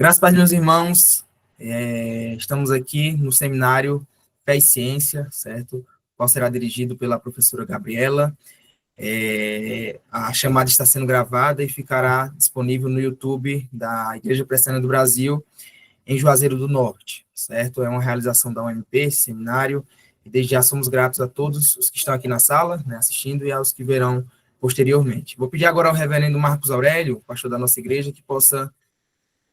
Graças a Deus, irmãos, estamos aqui no seminário Fé e Ciência, certo? Qual será dirigido pela professora Gabriela. A chamada está sendo gravada e ficará disponível no YouTube da Igreja Presbiteriana do Brasil, em Juazeiro do Norte, certo? É uma realização da UMP, esse seminário, e desde já somos gratos a todos os que estão aqui na sala, né, assistindo, e aos que verão posteriormente. Vou pedir agora ao reverendo Marcos Aurélio, pastor da nossa igreja, que possa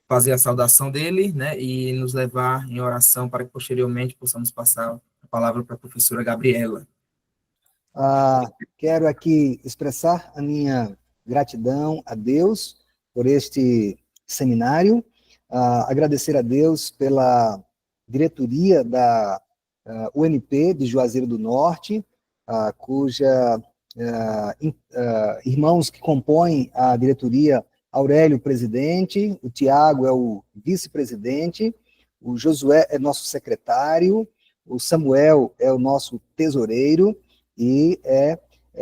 fazer a saudação dele, né, e nos levar em oração para que posteriormente possamos passar a palavra para a professora Gabriela. Quero aqui expressar a minha gratidão a Deus por este seminário, agradecer a Deus pela diretoria da UNP de Juazeiro do Norte, cuja irmãos que compõem a diretoria, Aurélio, presidente, o Tiago é o vice-presidente, o Josué é nosso secretário, o Samuel é o nosso tesoureiro, e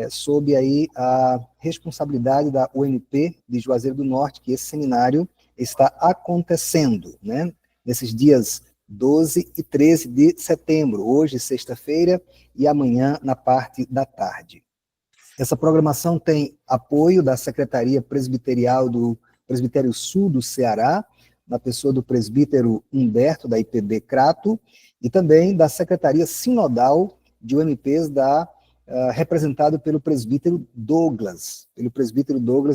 sob aí a responsabilidade da UNP de Juazeiro do Norte, que esse seminário está acontecendo, né, nesses dias 12 e 13 de setembro, hoje, sexta-feira, e amanhã, na parte da tarde. Essa programação tem apoio da Secretaria Presbiterial do Presbitério Sul do Ceará, na pessoa do presbítero Humberto, da IPB Crato, e também da Secretaria Sinodal de UMPs representado pelo presbítero Douglas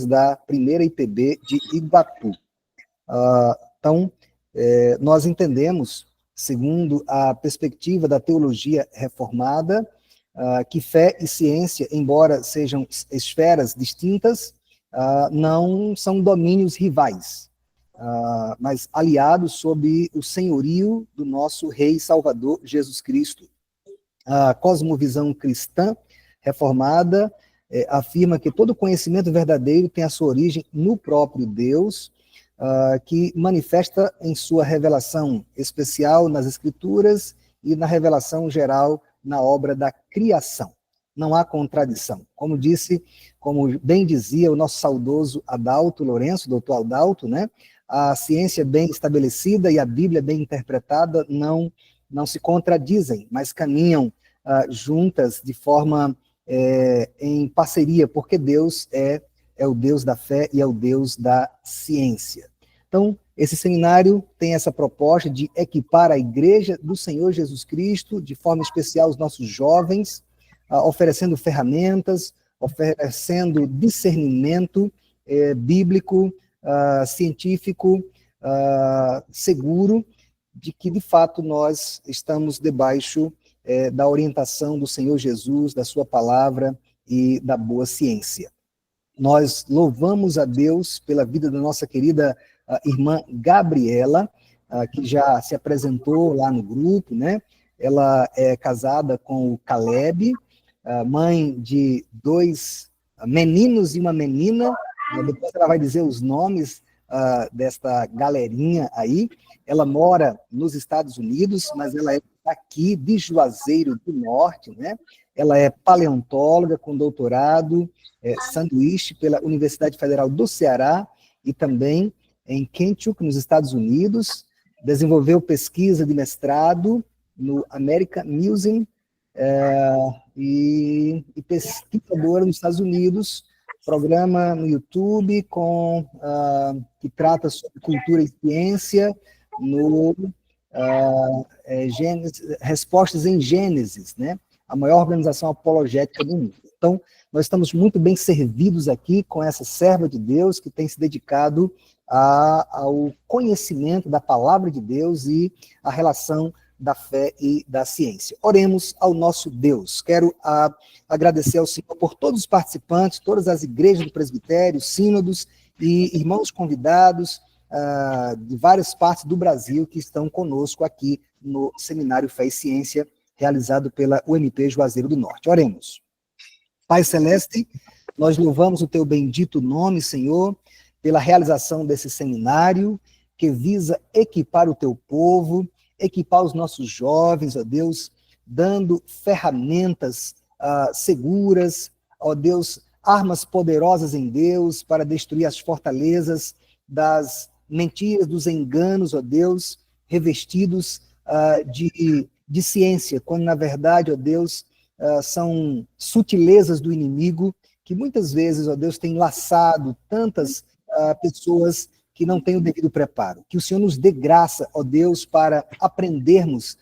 da primeira IPB de Iguatu. Então, nós entendemos, segundo a perspectiva da teologia reformada, que fé e ciência, embora sejam esferas distintas, não são domínios rivais, mas aliados sob o senhorio do nosso Rei e Salvador Jesus Cristo. A cosmovisão cristã reformada afirma que todo conhecimento verdadeiro tem a sua origem no próprio Deus, que manifesta em sua revelação especial nas Escrituras e na revelação geral na obra da criação. Não há contradição. Como bem dizia o nosso saudoso Adalto Lourenço, doutor Adalto, né? A ciência bem estabelecida e a Bíblia bem interpretada não se contradizem, mas caminham juntas de forma em parceria, porque Deus é o Deus da fé e é o Deus da ciência. Então, esse seminário tem essa proposta de equipar a Igreja do Senhor Jesus Cristo, de forma especial os nossos jovens, oferecendo ferramentas, oferecendo discernimento bíblico, científico, seguro, de que, de fato, nós estamos debaixo da orientação do Senhor Jesus, da sua palavra e da boa ciência. Nós louvamos a Deus pela vida da nossa querida irmã Gabriela, que já se apresentou lá no grupo, né? Ela é casada com o Caleb, mãe de 2 meninos e uma menina. Depois ela vai dizer os nomes desta galerinha aí. Ela mora nos Estados Unidos, mas ela é aqui de Juazeiro do Norte, né? Ela é paleontóloga com doutorado, sanduíche pela Universidade Federal do Ceará e também em Kentucky, nos Estados Unidos. Desenvolveu pesquisa de mestrado no American Museum e pesquisadora nos Estados Unidos, programa no YouTube que trata sobre cultura e ciência, no Respostas em Gênesis, né? A maior organização apologética do mundo. Então, nós estamos muito bem servidos aqui com essa serva de Deus que tem se dedicado ao conhecimento da palavra de Deus e a relação da fé e da ciência. Oremos ao nosso Deus. Quero agradecer ao Senhor por todos os participantes, todas as igrejas do presbitério, sínodos e irmãos convidados de várias partes do Brasil que estão conosco aqui no Seminário Fé e Ciência, realizado pela UMP Juazeiro do Norte. Oremos. Pai Celeste, nós louvamos o teu bendito nome, Senhor, pela realização desse seminário que visa equipar o teu povo, equipar os nossos jovens, ó Deus, dando ferramentas seguras, ó Deus, armas poderosas em Deus para destruir as fortalezas das mentiras, dos enganos, ó Deus, revestidos de ciência, quando na verdade, ó Deus, são sutilezas do inimigo, que muitas vezes, ó Deus, tem laçado tantas pessoas que não têm o devido preparo. Que o Senhor nos dê graça, ó Deus, para aprendermos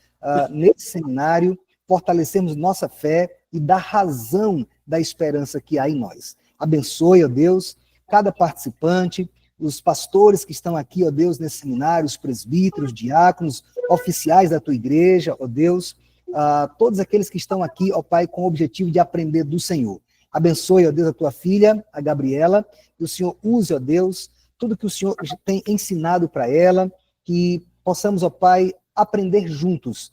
nesse seminário, fortalecermos nossa fé e dar razão da esperança que há em nós. Abençoe, ó Deus, cada participante, os pastores que estão aqui, ó Deus, nesse seminário, os presbíteros, diáconos, oficiais da tua igreja, ó Deus, todos aqueles que estão aqui, ó Pai, com o objetivo de aprender do Senhor. Abençoe, ó Deus, a tua filha, a Gabriela, que o Senhor use, ó Deus, tudo que o Senhor tem ensinado para ela, que possamos, ó Pai, aprender juntos,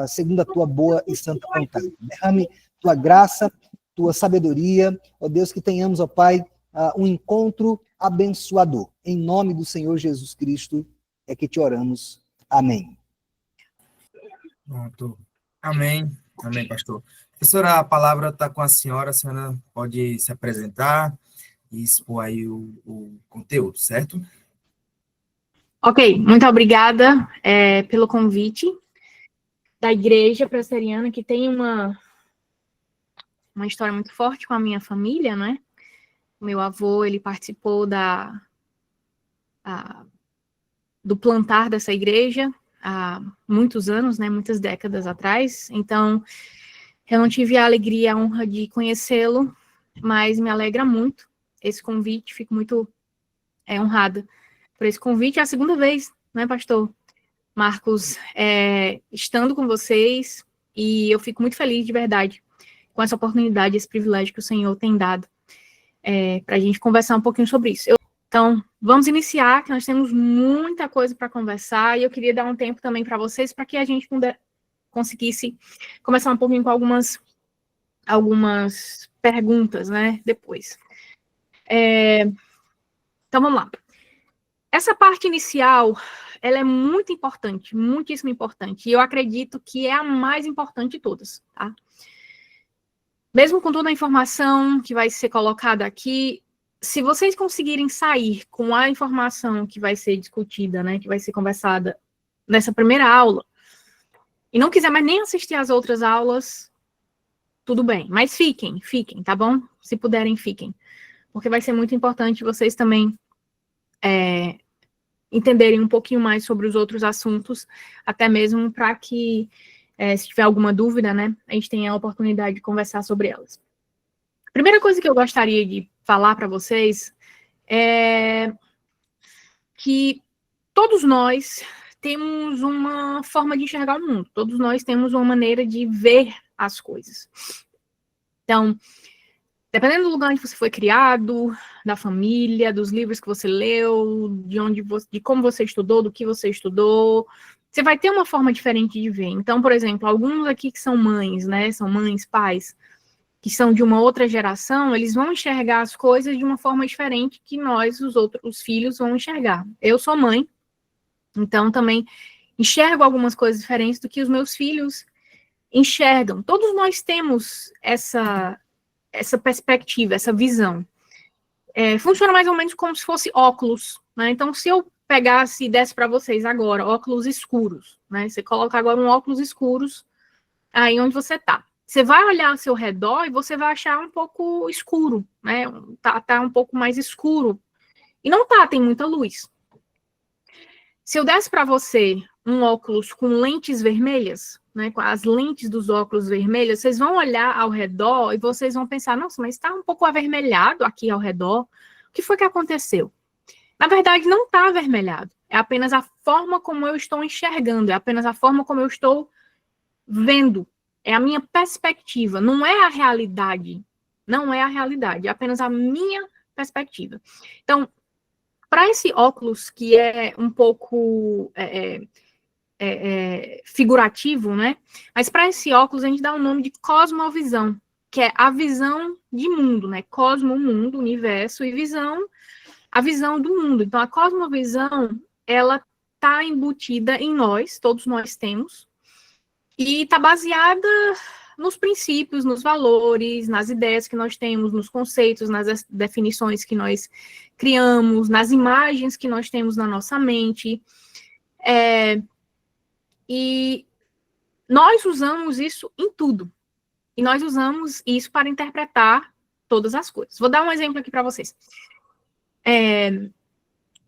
segundo a tua boa e santa vontade. Derrame tua graça, tua sabedoria, ó Deus, que tenhamos, ó Pai, um encontro abençoador. Em nome do Senhor Jesus Cristo é que te oramos. Amém. Pronto. Amém. Amém, pastor. Professora, a palavra está com a senhora pode se apresentar e expor aí o conteúdo, certo? Ok, muito obrigada pelo convite da Igreja Presbiteriana, que tem uma história muito forte com a minha família, né? Meu avô, ele participou do plantar dessa igreja há muitos anos, né? Muitas décadas atrás. Então, eu não tive a alegria e a honra de conhecê-lo, mas me alegra muito esse convite, fico muito honrada por esse convite. É a segunda vez, né, pastor Marcos, estando com vocês, e eu fico muito feliz, de verdade, com essa oportunidade, esse privilégio que o Senhor tem dado para a gente conversar um pouquinho sobre isso. Então, vamos iniciar, que nós temos muita coisa para conversar, e eu queria dar um tempo também para vocês, para que a gente conseguisse conversar um pouquinho com algumas perguntas, né, depois. Então, vamos lá. Essa parte inicial, ela é muito importante, muitíssimo importante, e eu acredito que é a mais importante de todas, tá? Mesmo com toda a informação que vai ser colocada aqui, se vocês conseguirem sair com a informação que vai ser discutida, né, que vai ser conversada nessa primeira aula, e não quiser mais nem assistir às outras aulas, tudo bem, mas fiquem, tá bom? Se puderem, fiquem, porque vai ser muito importante vocês também entenderem um pouquinho mais sobre os outros assuntos, até mesmo para que, se tiver alguma dúvida, né, a gente tenha a oportunidade de conversar sobre elas. A primeira coisa que eu gostaria de falar para vocês é que todos nós temos uma forma de enxergar o mundo, todos nós temos uma maneira de ver as coisas. Então, dependendo do lugar onde você foi criado, da família, dos livros que você leu, de como você estudou, do que você estudou, você vai ter uma forma diferente de ver. Então, por exemplo, alguns aqui que são mães, né, são mães, pais, que são de uma outra geração, eles vão enxergar as coisas de uma forma diferente que nós, os filhos, vão enxergar. Eu sou mãe, então também enxergo algumas coisas diferentes do que os meus filhos enxergam. Todos nós temos essa perspectiva, essa visão. Funciona mais ou menos como se fosse óculos, né? Então, se eu pegasse e desse para vocês agora óculos escuros, né? Você coloca agora um óculos escuros aí onde você está. Você vai olhar ao seu redor e você vai achar um pouco escuro, né? Tá um pouco mais escuro. E não tem muita luz. Se eu desse para você um óculos com lentes vermelhas, né, com as lentes dos óculos vermelhas, vocês vão olhar ao redor e vocês vão pensar, nossa, mas está um pouco avermelhado aqui ao redor. O que foi que aconteceu? Na verdade, não está avermelhado. É apenas a forma como eu estou enxergando, é apenas a forma como eu estou vendo. É a minha perspectiva, não é a realidade. Não é a realidade, é apenas a minha perspectiva. Então, para esse óculos que é um pouco figurativo, né? Mas para esse óculos a gente dá o nome de cosmovisão, que é a visão de mundo, né? Cosmo, mundo, universo, e visão, a visão do mundo. Então, a cosmovisão, ela está embutida em nós, todos nós temos, e está baseada nos princípios, nos valores, nas ideias que nós temos, nos conceitos, nas definições que nós criamos, nas imagens que nós temos na nossa mente. E nós usamos isso em tudo. E nós usamos isso para interpretar todas as coisas. Vou dar um exemplo aqui para vocês.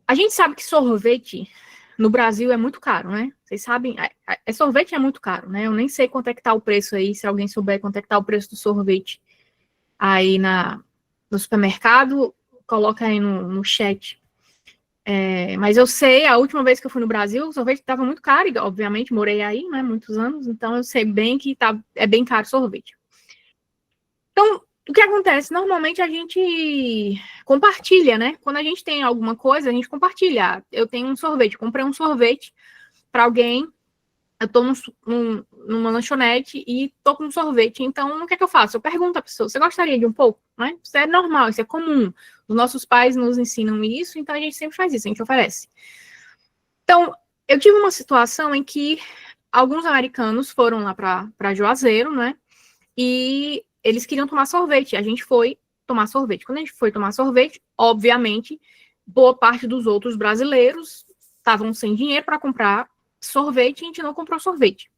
A gente sabe que sorvete no Brasil é muito caro, né? Vocês sabem, sorvete é muito caro, né? Eu nem sei quanto é que tá o preço aí, se alguém souber quanto é que tá o preço do sorvete aí no supermercado, coloca aí no chat. Mas eu sei, a última vez que eu fui no Brasil, o sorvete estava muito caro, e obviamente morei aí, né, muitos anos, então eu sei bem que é bem caro o sorvete. Então, o que acontece? Normalmente a gente compartilha, né? Quando a gente tem alguma coisa, a gente compartilha. Eu tenho um sorvete, comprei um sorvete para alguém, eu tô numa lanchonete e tô com um sorvete, então o que é que eu faço? Eu pergunto à pessoa, você gostaria de um pouco? Né? Isso é normal, isso é comum. Os nossos pais nos ensinam isso, então a gente sempre faz isso, a gente oferece. Então, eu tive uma situação em que alguns americanos foram lá para Juazeiro, né? E eles queriam tomar sorvete, a gente foi tomar sorvete. Quando a gente foi tomar sorvete, obviamente, boa parte dos outros brasileiros estavam sem dinheiro para comprar sorvete e a gente não comprou sorvete.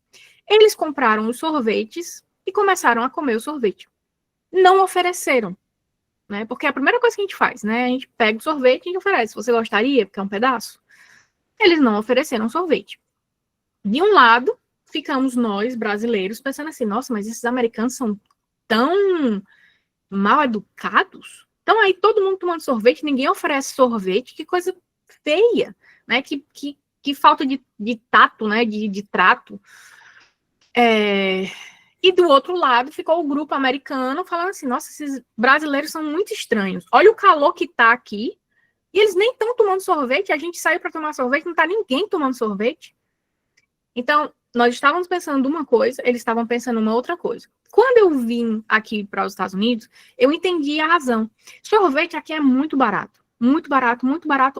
Eles compraram os sorvetes e começaram a comer o sorvete. Não ofereceram, né? Porque é a primeira coisa que a gente faz, né? A gente pega o sorvete e a gente oferece. Você gostaria? Porque é um pedaço. Eles não ofereceram sorvete. De um lado, ficamos nós, brasileiros, pensando assim, nossa, mas esses americanos são tão mal educados. Então aí todo mundo tomando sorvete, ninguém oferece sorvete, que coisa feia, né? Que falta de tato, né? De trato. E do outro lado ficou o grupo americano falando assim, nossa, esses brasileiros são muito estranhos. Olha o calor que tá aqui. E eles nem estão tomando sorvete. A gente saiu para tomar sorvete, não tá ninguém tomando sorvete. Então, nós estávamos pensando uma coisa, eles estavam pensando uma outra coisa. Quando eu vim aqui para os Estados Unidos, eu entendi a razão. Sorvete aqui é muito barato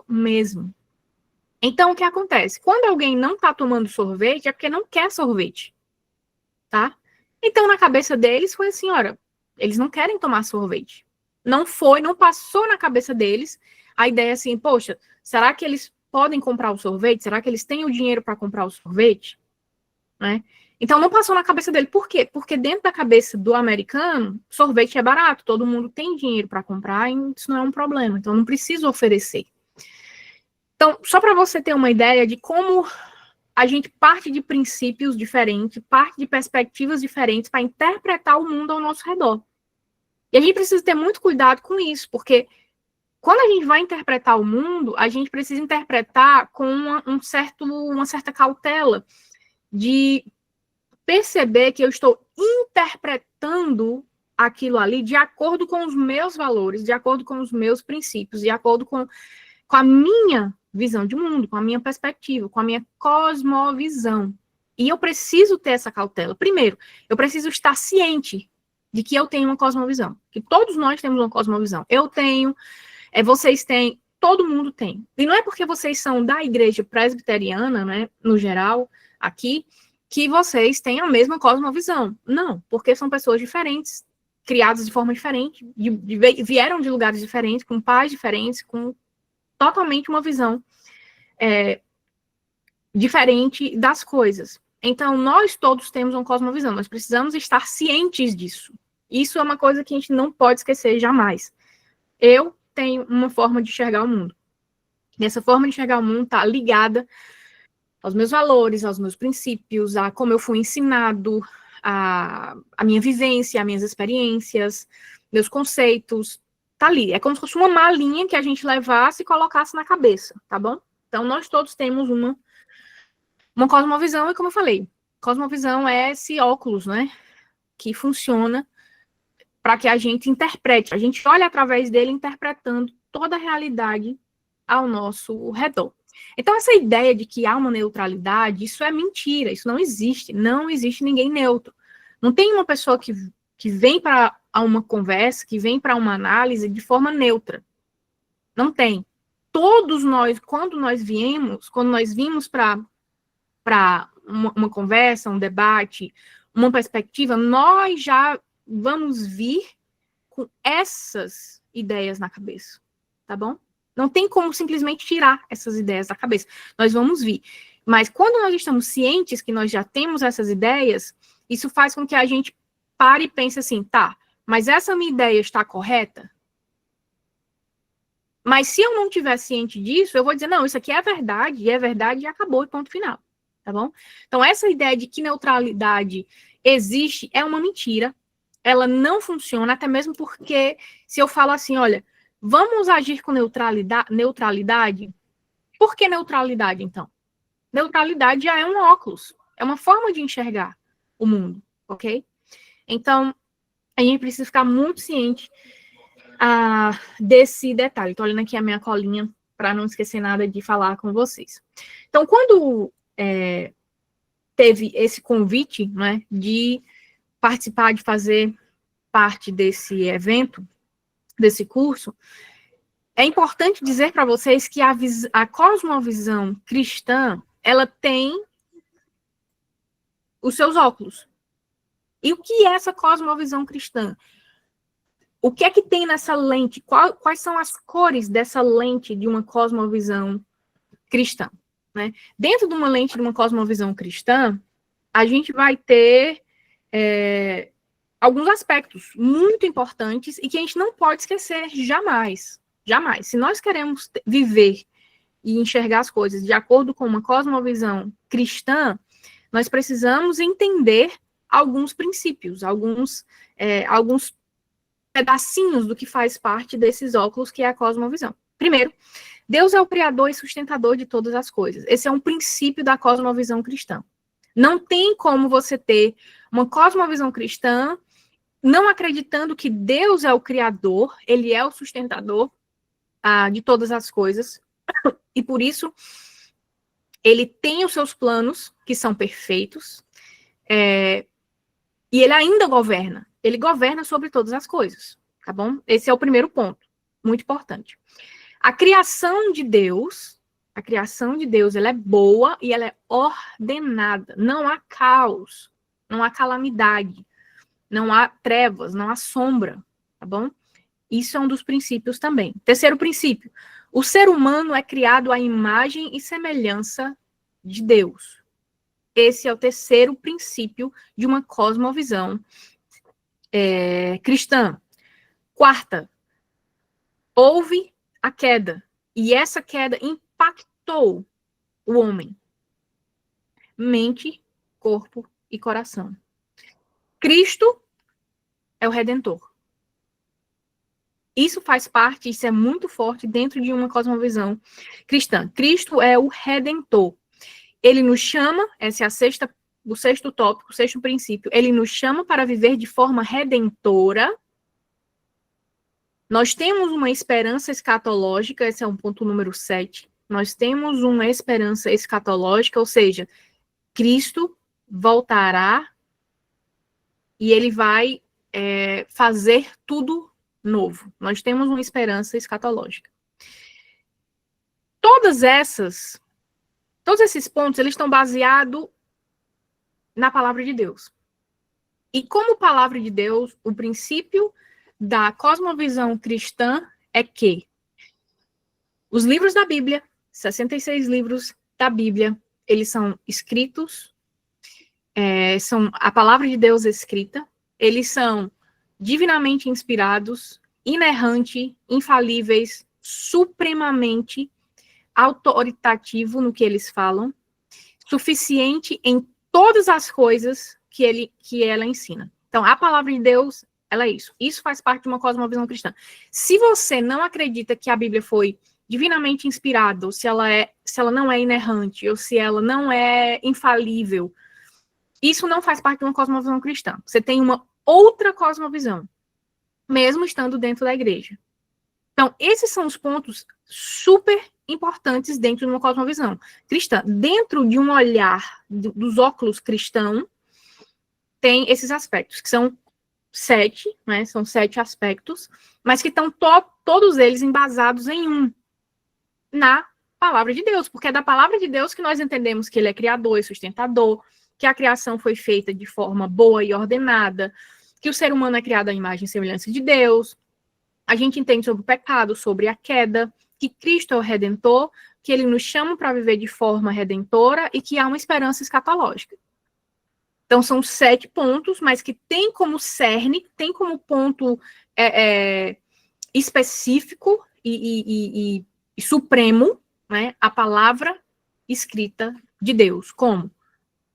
mesmo. Então, o que acontece? Quando alguém não está tomando sorvete, é porque não quer sorvete, tá? Então, na cabeça deles, foi assim, olha, eles não querem tomar sorvete. Não passou na cabeça deles a ideia assim, poxa, será que eles podem comprar o sorvete? Será que eles têm o dinheiro para comprar o sorvete? Né? Então, não passou na cabeça dele. Por quê? Porque dentro da cabeça do americano, sorvete é barato, todo mundo tem dinheiro para comprar, e isso não é um problema. Então, não precisa oferecer. Então, só para você ter uma ideia de como a gente parte de princípios diferentes, parte de perspectivas diferentes para interpretar o mundo ao nosso redor. E a gente precisa ter muito cuidado com isso, porque quando a gente vai interpretar o mundo, a gente precisa interpretar com uma certa cautela de perceber que eu estou interpretando aquilo ali de acordo com os meus valores, de acordo com os meus princípios, de acordo com a minha visão de mundo, com a minha perspectiva, com a minha cosmovisão. E eu preciso ter essa cautela. Primeiro, eu preciso estar ciente de que eu tenho uma cosmovisão, que todos nós temos uma cosmovisão. Eu tenho, vocês têm, todo mundo tem. E não é porque vocês são da igreja presbiteriana, né, no geral, aqui, que vocês têm a mesma cosmovisão. Não, porque são pessoas diferentes, criadas de forma diferente, vieram de lugares diferentes, com pais diferentes, com totalmente uma visão diferente das coisas. Então, nós todos temos uma cosmovisão, nós precisamos estar cientes disso. Isso é uma coisa que a gente não pode esquecer jamais. Eu tenho uma forma de enxergar o mundo. E essa forma de enxergar o mundo está ligada aos meus valores, aos meus princípios, a como eu fui ensinado, a minha vivência, as minhas experiências, meus conceitos. Tá ali. É como se fosse uma malinha que a gente levasse e colocasse na cabeça, tá bom? Então, nós todos temos uma cosmovisão, e como eu falei, cosmovisão é esse óculos, né? Que funciona para que a gente interprete. A gente olha através dele interpretando toda a realidade ao nosso redor. Então, essa ideia de que há uma neutralidade, isso é mentira, isso não existe. Não existe ninguém neutro. Não tem uma pessoa que vem para uma conversa, que vem para uma análise de forma neutra. Não tem. Todos nós, quando nós vimos para uma conversa, um debate, uma perspectiva, nós já vamos vir com essas ideias na cabeça, tá bom? Não tem como simplesmente tirar essas ideias da cabeça. Nós vamos vir. Mas quando nós estamos cientes que nós já temos essas ideias, isso faz com que a gente pare e pense assim, tá, mas essa minha ideia está correta? Mas se eu não estiver ciente disso, eu vou dizer, não, isso aqui é verdade e acabou, e ponto final, tá bom? Então, essa ideia de que neutralidade existe é uma mentira, ela não funciona, até mesmo porque se eu falo assim, olha, vamos agir com neutralidade, por que neutralidade, então? Neutralidade já é um óculos, é uma forma de enxergar o mundo, ok? Então, a gente precisa ficar muito ciente desse detalhe. Estou olhando aqui a minha colinha para não esquecer nada de falar com vocês. Então, quando teve esse convite, né, de participar, de fazer parte desse evento, desse curso, é importante dizer para vocês que a cosmovisão cristã, ela tem os seus óculos. E o que é essa cosmovisão cristã? O que é que tem nessa lente? Quais são as cores dessa lente de uma cosmovisão cristã? Né? Dentro de uma lente de uma cosmovisão cristã, a gente vai ter alguns aspectos muito importantes e que a gente não pode esquecer jamais. Jamais. Se nós queremos viver e enxergar as coisas de acordo com uma cosmovisão cristã, nós precisamos entender alguns princípios, alguns pedacinhos do que faz parte desses óculos, que é a cosmovisão. Primeiro, Deus é o criador e sustentador de todas as coisas. Esse é um princípio da cosmovisão cristã. Não tem como você ter uma cosmovisão cristã não acreditando que Deus é o criador, ele é o sustentador de todas as coisas, e por isso ele tem os seus planos, que são perfeitos, e ele ainda governa. Ele governa sobre todas as coisas, tá bom? Esse é o primeiro ponto, muito importante. A criação de Deus, ela é boa e ela é ordenada. Não há caos, não há calamidade, não há trevas, não há sombra, tá bom? Isso é um dos princípios também. Terceiro princípio, o ser humano é criado à imagem e semelhança de Deus. Esse é o terceiro princípio de uma cosmovisão cristã. Quarta, houve a queda, e essa queda impactou o homem. Mente, corpo e coração. Cristo é o Redentor. Isso faz parte, isso é muito forte dentro de uma cosmovisão cristã. Cristo é o Redentor. Ele nos chama, esse é o sexto tópico, o sexto princípio, ele nos chama para viver de forma redentora. Nós temos uma esperança escatológica, esse é um ponto número 7. Nós temos uma esperança escatológica, ou seja, Cristo voltará e ele vai fazer tudo novo. Nós temos uma esperança escatológica. Todos esses pontos, eles estão baseados na palavra de Deus. E como palavra de Deus, o princípio da cosmovisão cristã é que os livros da Bíblia, 66 livros da Bíblia, eles são escritos, são a palavra de Deus escrita, eles são divinamente inspirados, inerrantes, infalíveis, supremamente autoritativo no que eles falam, suficiente em todas as coisas que ela ensina. Então, a palavra de Deus, ela é isso. Isso faz parte de uma cosmovisão cristã. Se você não acredita que a Bíblia foi divinamente inspirada, ou se ela não é inerrante, ou se ela não é infalível, isso não faz parte de uma cosmovisão cristã. Você tem uma outra cosmovisão, mesmo estando dentro da igreja. Então, esses são os pontos super importantes dentro de uma cosmovisão cristã. Dentro de um olhar dos óculos cristão, tem esses aspectos, que são 7, né? São 7 aspectos, mas que estão todos eles embasados em na palavra de Deus, porque é da palavra de Deus que nós entendemos que ele é criador e sustentador, que a criação foi feita de forma boa e ordenada, que o ser humano é criado à imagem e semelhança de Deus. A gente entende sobre o pecado, sobre a queda, que Cristo é o Redentor, que ele nos chama para viver de forma redentora e que há uma esperança escatológica. Então, são 7 pontos, mas que tem como cerne, tem como ponto específico e supremo, né, a palavra escrita de Deus, como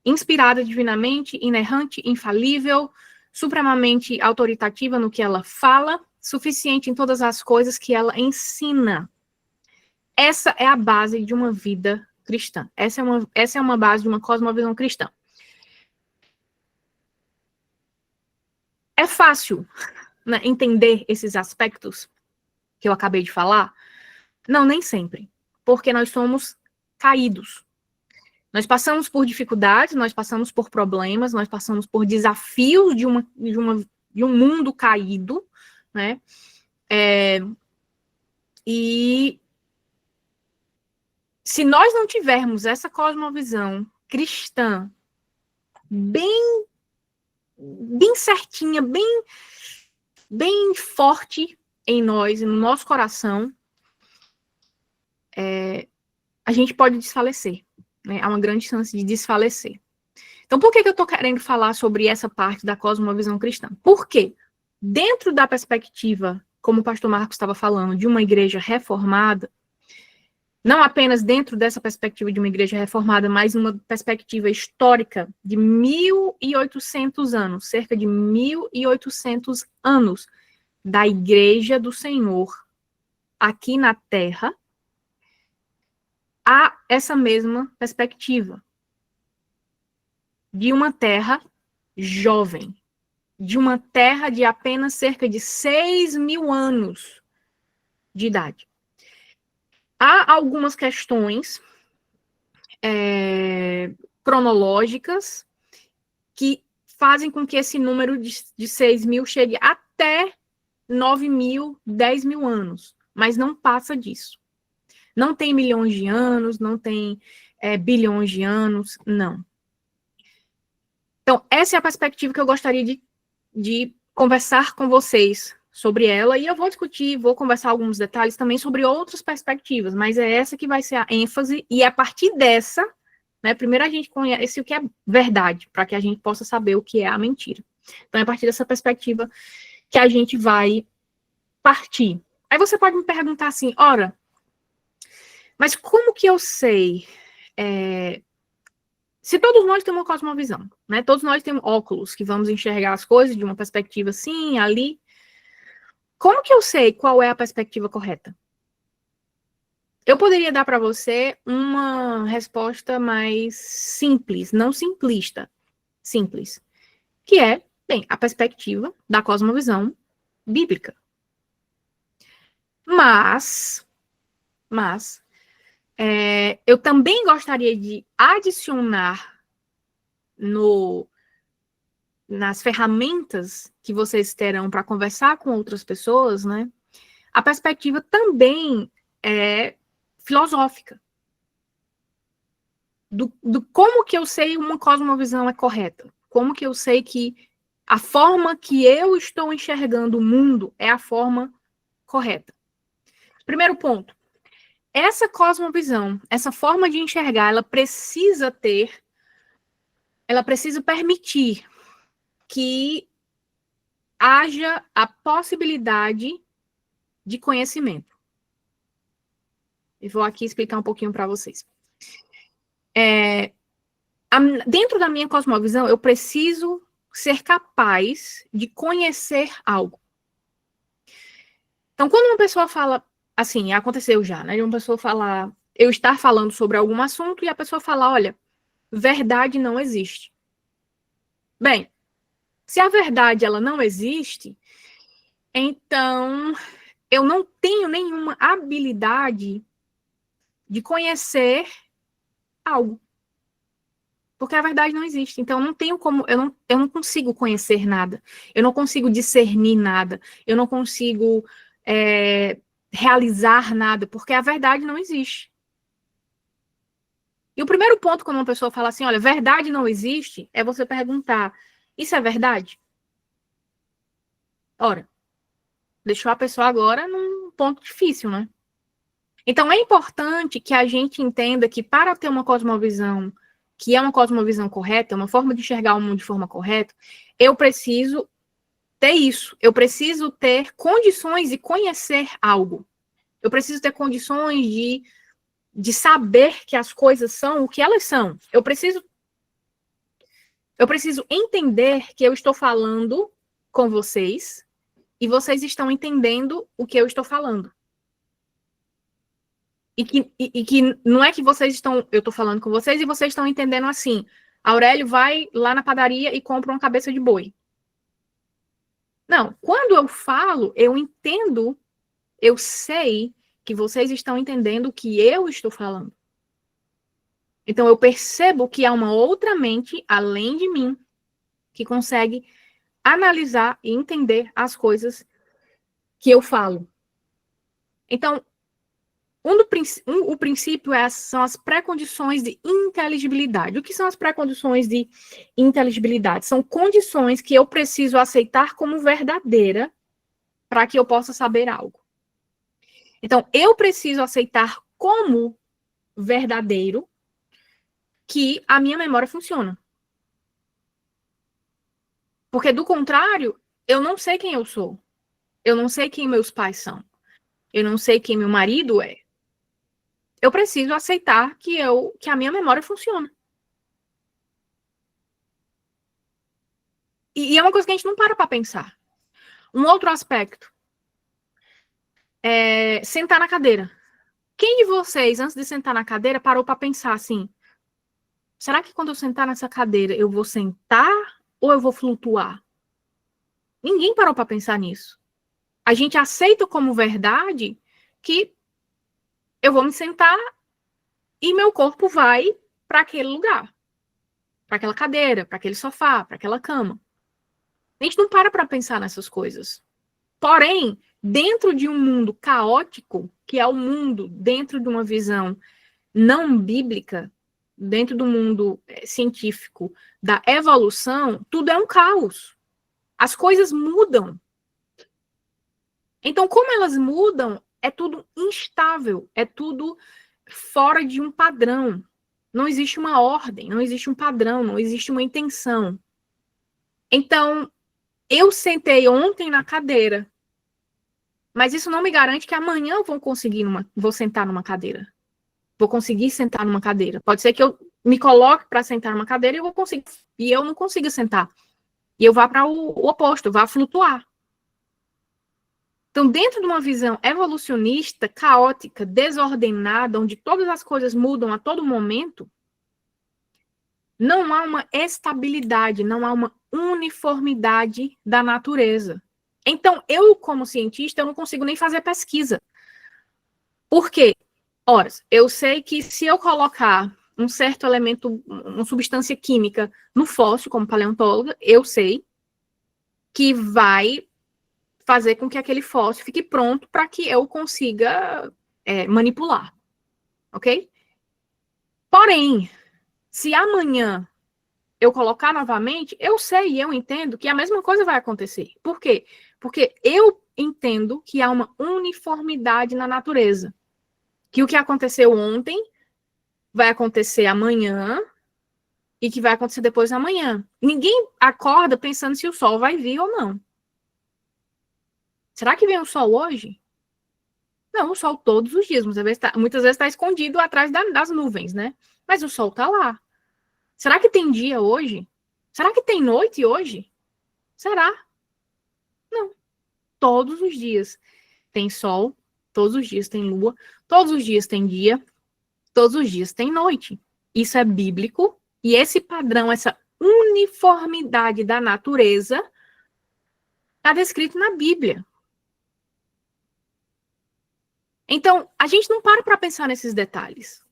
inspirada divinamente, inerrante, infalível, supremamente autoritativa no que ela fala, suficiente em todas as coisas que ela ensina. Essa é a base de uma vida cristã. Essa é uma base de uma cosmovisão cristã. É fácil, né, entender esses aspectos que eu acabei de falar? Não, nem sempre. Porque nós somos caídos. Nós passamos por dificuldades, nós passamos por problemas, nós passamos por desafios de um mundo caído, né? E se nós não tivermos essa cosmovisão cristã bem certinha, bem forte em nós, no nosso coração, a gente pode desfalecer, né? Há uma grande chance de desfalecer. Então, por que eu estou querendo falar sobre essa parte da cosmovisão cristã? Porque, dentro da perspectiva, como o pastor Marcos estava falando, de uma igreja reformada, não apenas dentro dessa perspectiva de uma igreja reformada, mas uma perspectiva histórica de 1.800 anos, cerca de 1.800 anos da igreja do Senhor aqui na Terra, há essa mesma perspectiva de uma terra jovem, de uma terra de apenas cerca de 6.000 anos de idade. Há algumas questões cronológicas que fazem com que esse número de 6.000 chegue até 9.000, 10.000 anos, mas não passa disso. Não tem milhões de anos, não tem bilhões de anos, não. Então, essa é a perspectiva que eu gostaria de conversar com vocês sobre ela, e eu vou discutir, vou conversar alguns detalhes também sobre outras perspectivas, mas é essa que vai ser a ênfase, e a partir dessa, né, primeiro a gente conhece o que é verdade, para que a gente possa saber o que é a mentira. Então, é a partir dessa perspectiva que a gente vai partir. Aí você pode me perguntar assim, ora, mas como que eu sei... Se todos nós temos uma cosmovisão, né? Todos nós temos óculos que vamos enxergar as coisas de uma perspectiva assim, ali. Como que eu sei qual é a perspectiva correta? Eu poderia dar para você uma resposta mais simples, não simplista, simples, que é, bem, a perspectiva da cosmovisão bíblica. Mas eu também gostaria de adicionar nas ferramentas que vocês terão para conversar com outras pessoas, né? A perspectiva também é filosófica. Do como que eu sei uma cosmovisão é correta? Como que eu sei que a forma que eu estou enxergando o mundo é a forma correta? Primeiro ponto. Essa cosmovisão, essa forma de enxergar, ela precisa permitir que haja a possibilidade de conhecimento. E vou aqui explicar um pouquinho para vocês. Dentro da minha cosmovisão, eu preciso ser capaz de conhecer algo. Então, quando uma pessoa fala, assim, aconteceu já, né? De uma pessoa falar, eu estar falando sobre algum assunto e a pessoa falar, olha, verdade não existe. Bem, se a verdade ela não existe, então eu não tenho nenhuma habilidade de conhecer algo. Porque a verdade não existe. Então, não tenho como, eu não consigo conhecer nada. Eu não consigo discernir nada. Eu não consigo realizar nada, porque a verdade não existe. E o primeiro ponto, quando uma pessoa fala assim, olha, verdade não existe, é você perguntar, isso é verdade? Ora, deixou a pessoa agora num ponto difícil, né? Então, é importante que a gente entenda que para ter uma cosmovisão, que é uma cosmovisão correta, uma forma de enxergar o mundo de forma correta, eu preciso ter isso. Eu preciso ter condições de conhecer algo. Eu preciso ter condições de saber que as coisas são o que elas são. Eu preciso entender que eu estou falando com vocês e vocês estão entendendo o que eu estou falando. E que não é que eu estou falando com vocês e vocês estão entendendo assim. Aurélio vai lá na padaria e compra uma cabeça de boi. Não, quando eu falo, eu entendo, eu sei que vocês estão entendendo o que eu estou falando. Então, eu percebo que há uma outra mente, além de mim, que consegue analisar e entender as que eu falo. Então, o princípio são as pré-condições de inteligibilidade. O que são as pré-condições de inteligibilidade? São condições que eu preciso aceitar como verdadeira para que eu possa saber algo. Então, eu preciso aceitar como verdadeiro que a minha memória funciona. Porque, do contrário, eu não sei quem eu sou. Eu não sei quem meus pais são. Eu não sei quem meu marido é. Eu preciso aceitar que a minha memória funciona. E é uma coisa que a gente não para pensar. Um outro aspecto é sentar na cadeira. Quem de vocês, antes de sentar na cadeira, parou para pensar assim, será que quando eu sentar nessa cadeira, eu vou sentar ou eu vou flutuar? Ninguém parou para pensar nisso. A gente aceita como verdade que eu vou me sentar e meu corpo vai para aquele lugar, para aquela cadeira, para aquele sofá, para aquela cama. A gente não para pensar nessas coisas. Porém, dentro de um mundo caótico, que é o mundo dentro de uma visão não bíblica, dentro do mundo científico da evolução, tudo é um caos. As coisas mudam. Então, como elas mudam, é tudo instável, é tudo fora de um padrão. Não existe uma ordem, não existe um padrão, não existe uma intenção. Então, eu sentei ontem na cadeira, mas isso não me garante que amanhã eu vou sentar numa cadeira. Vou conseguir sentar numa cadeira. Pode ser que eu me coloque para sentar numa cadeira e eu não consiga sentar. E eu vá para o oposto, vá flutuar. Então, dentro de uma visão evolucionista, caótica, desordenada, onde todas as coisas mudam a todo momento, não há uma estabilidade, não há uma uniformidade da natureza. Então, eu, como cientista, eu não consigo nem fazer pesquisa. Por quê? Ora, eu sei que se eu colocar um certo elemento, uma substância química no fóssil, como paleontóloga, eu sei que vai fazer com que aquele fóssil fique pronto para que eu consiga manipular. Ok? Porém, se amanhã eu colocar novamente, eu sei e eu entendo que a mesma coisa vai acontecer. Por quê? Porque eu entendo que há uma uniformidade na natureza. Que o que aconteceu ontem vai acontecer amanhã e que vai acontecer depois da amanhã. Ninguém acorda pensando se o sol vai vir ou não. Será que vem o sol hoje? Não, o sol todos os dias. Muitas vezes está escondido atrás das nuvens, né? Mas o sol está lá. Será que tem dia hoje? Será que tem noite hoje? Será? Não. Todos os dias tem sol, todos os dias tem lua, todos os dias tem dia, todos os dias tem noite. Isso é bíblico e esse padrão, essa uniformidade da natureza está descrito na Bíblia. Então, a gente não para pensar nesses detalhes.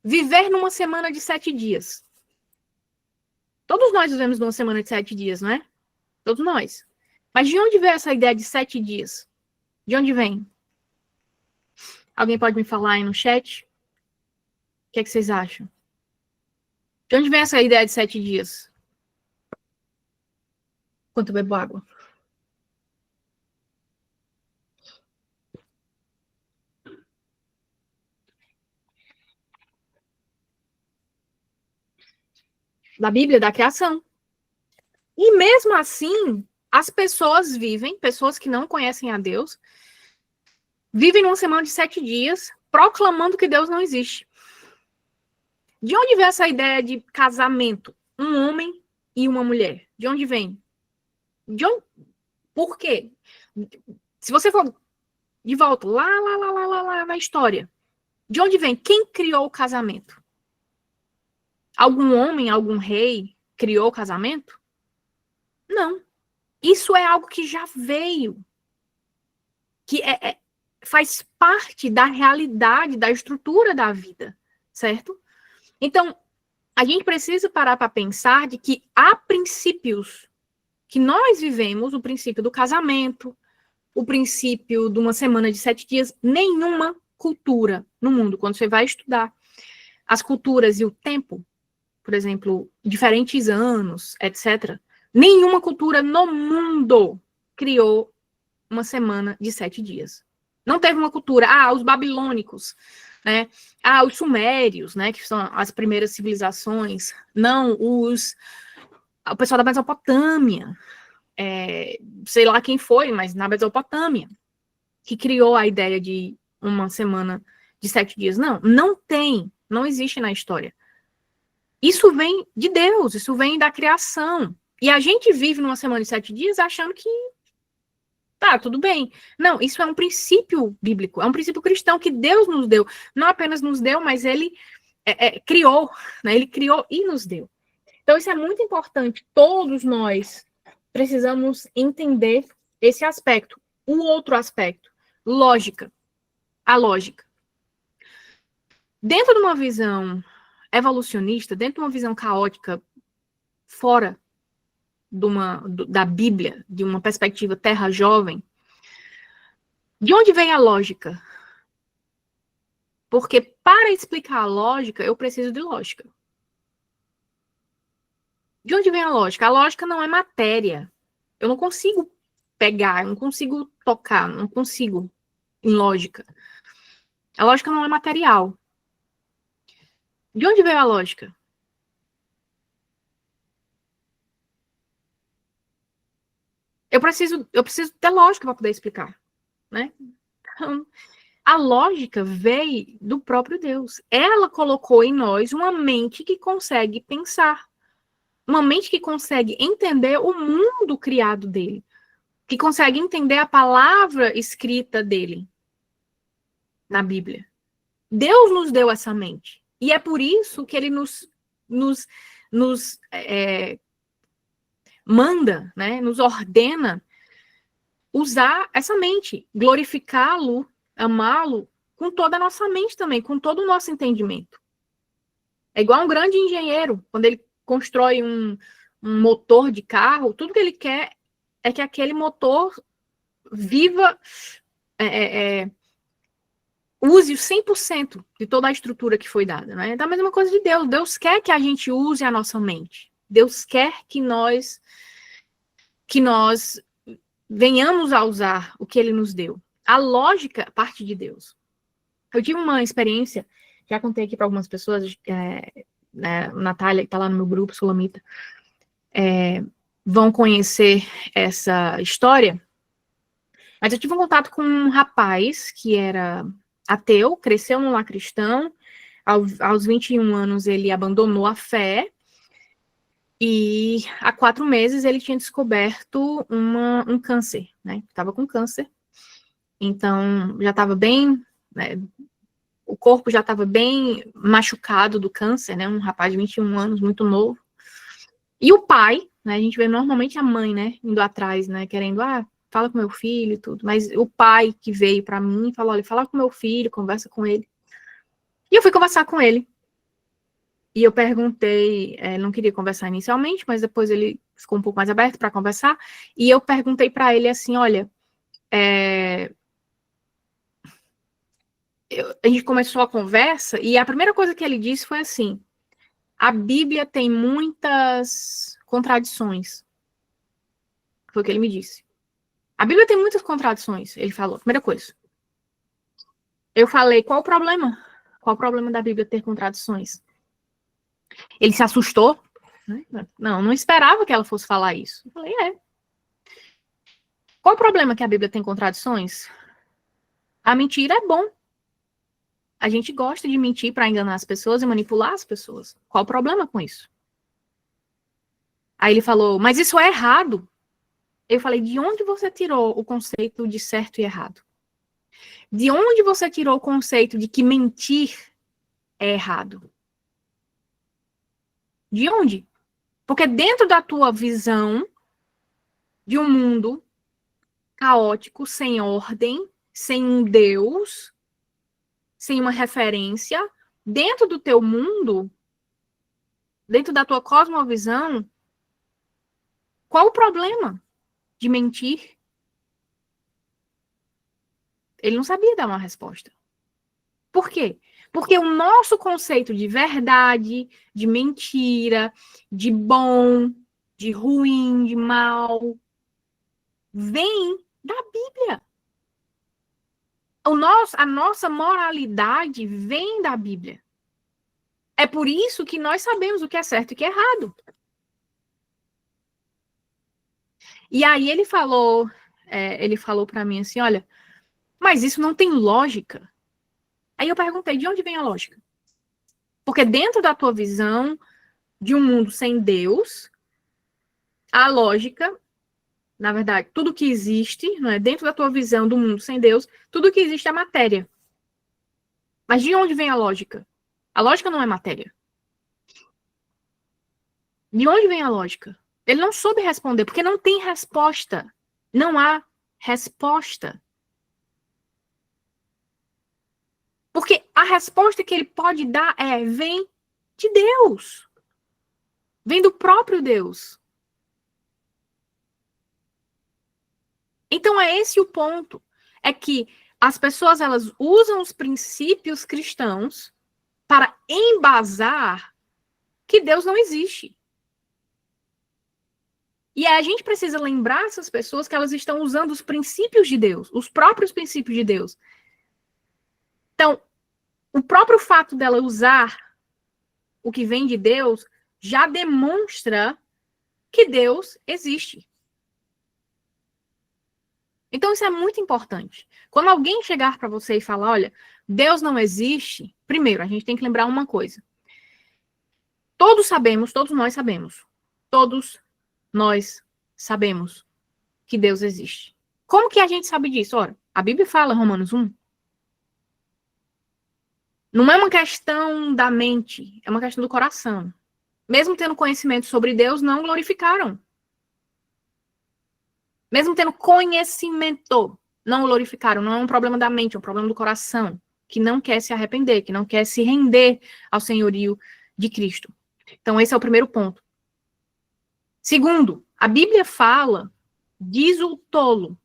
Viver numa semana de 7 dias. Todos nós vivemos numa semana de 7 dias, não é? Todos nós. Mas de onde veio essa ideia de 7 dias? De onde vem? Alguém pode me falar aí no chat? que é que vocês acham? De onde vem essa ideia de 7 dias? Enquanto eu bebo água. Da Bíblia, da criação. E mesmo assim, as pessoas vivem, pessoas que não conhecem a Deus, vivem numa semana de 7 dias, proclamando que Deus não existe. De onde vem essa ideia de casamento? Um homem e uma mulher. De onde vem? Por quê? Se você for de volta lá na história, de onde vem? Quem criou o casamento? Algum homem, algum rei criou o casamento? Não. Isso é algo que já veio, que faz parte da realidade, da estrutura da vida, certo? Então, a gente precisa parar para pensar de que há princípios que nós vivemos, o princípio do casamento, o princípio de uma semana de 7 dias, nenhuma cultura no mundo, quando você vai estudar as culturas e o tempo, por exemplo, diferentes anos, etc., nenhuma cultura no mundo criou uma semana de 7 dias. Não teve uma cultura, os babilônicos, né? Os sumérios, né? Que são as primeiras civilizações. Não, o pessoal da Mesopotâmia, sei lá quem foi, mas na Mesopotâmia, que criou a ideia de uma semana de 7 dias. Não tem, não existe na história. Isso vem de Deus, isso vem da criação. E a gente vive numa semana de 7 dias achando que tá, tudo bem. Não, isso é um princípio bíblico, é um princípio cristão que Deus nos deu. Não apenas nos deu, mas ele criou, né? Ele criou e nos deu. Então, isso é muito importante. Todos nós precisamos entender esse aspecto. O outro aspecto, lógica. A lógica. Dentro de uma visão evolucionista, dentro de uma visão caótica, fora da Bíblia, de uma perspectiva terra jovem, de onde vem a lógica? Porque para explicar a lógica, eu preciso de lógica. De onde vem a lógica? A lógica não é matéria. Eu não consigo pegar, eu não consigo tocar, não consigo em lógica. A lógica não é material. De onde veio a lógica? Eu preciso ter lógica para poder explicar, né? Então, a lógica veio do próprio Deus. Ela colocou em nós uma mente que consegue pensar, uma mente que consegue entender o mundo criado dele, que consegue entender a palavra escrita dele na Bíblia. Deus nos deu essa mente. E é por isso que ele nos manda, né, nos ordena usar essa mente, glorificá-lo, amá-lo com toda a nossa mente também, com todo o nosso entendimento. É igual um grande engenheiro, quando ele constrói um motor de carro, tudo que ele quer é que aquele motor viva, use o 100% de toda a estrutura que foi dada, né? Então, a mesma coisa de Deus. Deus quer que a gente use a nossa mente. Deus quer que nós venhamos a usar o que ele nos deu. A lógica parte de Deus. Eu tive uma experiência, já contei aqui para algumas pessoas, né, Natália, que está lá no meu grupo, Sulamita, vão conhecer essa história, mas eu tive um contato com um rapaz que era ateu, cresceu num lar cristão, aos 21 anos ele abandonou a fé, e há 4 meses ele tinha descoberto um câncer, né? Estava com câncer. Então, já estava bem, né? O corpo já estava bem machucado do câncer, né? Um rapaz de 21 anos, muito novo. E o pai, né? A gente vê normalmente a mãe, né? Indo atrás, né? Querendo, fala com meu filho e tudo. Mas o pai que veio para mim e falou, olha, fala com meu filho, conversa com ele. E eu fui conversar com ele. E eu perguntei, não queria conversar inicialmente, mas depois ele ficou um pouco mais aberto para conversar, e eu perguntei para ele assim, olha, a gente começou a conversa e a primeira coisa que ele disse foi assim: a Bíblia tem muitas contradições. Foi o que ele me disse. A Bíblia tem muitas contradições, ele falou. Primeira coisa. Eu falei, qual o problema? Qual o problema da Bíblia ter contradições? Ele se assustou. Não esperava que ela fosse falar isso. Eu falei, Qual o problema que a Bíblia tem contradições? A mentira é bom. A gente gosta de mentir para enganar as pessoas e manipular as pessoas. Qual o problema com isso? Aí ele falou, mas isso é errado. Eu falei, de onde você tirou o conceito de certo e errado? De onde você tirou o conceito de que mentir é errado? De onde? Porque dentro da tua visão de um mundo caótico, sem ordem, sem um Deus, sem uma referência, dentro do teu mundo, dentro da tua cosmovisão, qual o problema de mentir? Ele não sabia dar uma resposta. Por quê? Porque o nosso conceito de verdade, de mentira, de bom, de ruim, de mal, vem da Bíblia. A nossa moralidade vem da Bíblia. É por isso que nós sabemos o que é certo e o que é errado. E aí ele falou para mim assim, olha, mas isso não tem lógica. Aí eu perguntei, de onde vem a lógica? Porque dentro da tua visão de um mundo sem Deus, a lógica, na verdade, tudo que existe, não é? Dentro da tua visão do mundo sem Deus, tudo que existe é matéria. Mas de onde vem a lógica? A lógica não é matéria. De onde vem a lógica? Ele não soube responder, porque não tem resposta. Não há resposta. Porque a resposta que ele pode dar vem de Deus. Vem do próprio Deus. Então é esse o ponto. É que as pessoas, elas usam os princípios cristãos para embasar que Deus não existe. E a gente precisa lembrar essas pessoas que elas estão usando os princípios de Deus, os próprios princípios de Deus. Então, o próprio fato dela usar o que vem de Deus já demonstra que Deus existe. Então, isso é muito importante. Quando alguém chegar para você e falar, olha, Deus não existe, primeiro, a gente tem que lembrar uma coisa. Todos nós sabemos que Deus existe. Como que a gente sabe disso? Ora, a Bíblia fala, Romanos 1. Não é uma questão da mente, é uma questão do coração. Mesmo tendo conhecimento sobre Deus, não glorificaram. Mesmo tendo conhecimento, não glorificaram. Não é um problema da mente, é um problema do coração, que não quer se arrepender, que não quer se render ao senhorio de Cristo. Então, esse é o primeiro ponto. Segundo, a Bíblia fala, diz o tolo,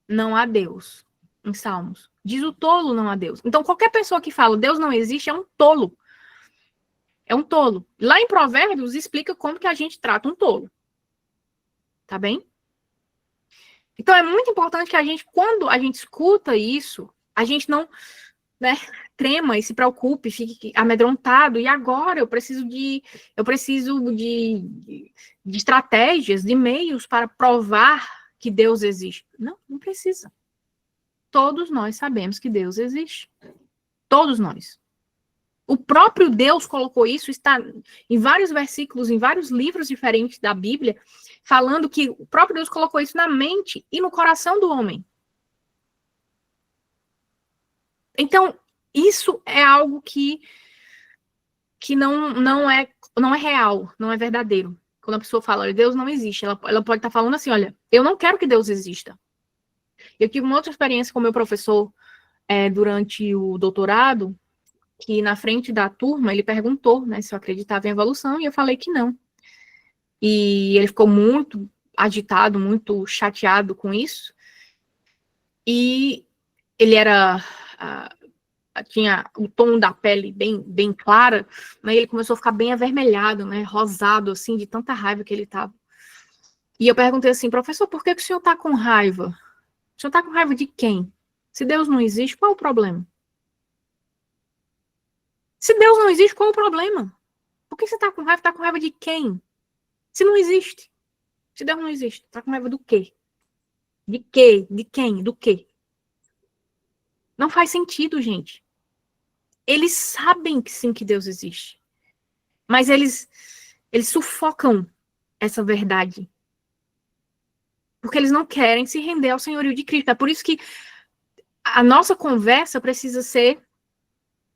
não há Deus, em Salmos. Diz o tolo, não há Deus. Então, qualquer pessoa que fala Deus não existe é um tolo. É um tolo. Lá em Provérbios, explica como que a gente trata um tolo. Tá bem? Então, é muito importante que a gente, quando a gente escuta isso, a gente não, trema e se preocupe, fique amedrontado. E agora eu preciso de estratégias, de meios para provar que Deus existe. Não precisa. Todos nós sabemos que Deus existe. Todos nós. O próprio Deus colocou isso, está em vários versículos, em vários livros diferentes da Bíblia, falando que o próprio Deus colocou isso na mente e no coração do homem. Então, isso é algo que não é real, não é verdadeiro. Quando a pessoa fala, olha, Deus não existe, ela pode estar falando assim, olha, eu não quero que Deus exista. Eu tive uma outra experiência com meu professor durante o doutorado, que na frente da turma ele perguntou, se eu acreditava em evolução, e eu falei que não. E ele ficou muito agitado, muito chateado com isso. E ele era tinha o tom da pele bem clara, né, ele começou a ficar bem avermelhado, né, rosado, assim, de tanta raiva que ele estava. E eu perguntei assim, professor, por que o senhor está com raiva? O senhor está com raiva de quem? Se Deus não existe, qual é o problema? Se Deus não existe, qual é o problema? Por que você está com raiva? Está com raiva de quem? Se não existe. Se Deus não existe, está com raiva do quê? De quê? De quem? Do quê? Não faz sentido, gente. Eles sabem que sim, que Deus existe. Mas eles sufocam essa verdade. Porque eles não querem se render ao senhorio de Cristo. É por isso que a nossa conversa precisa ser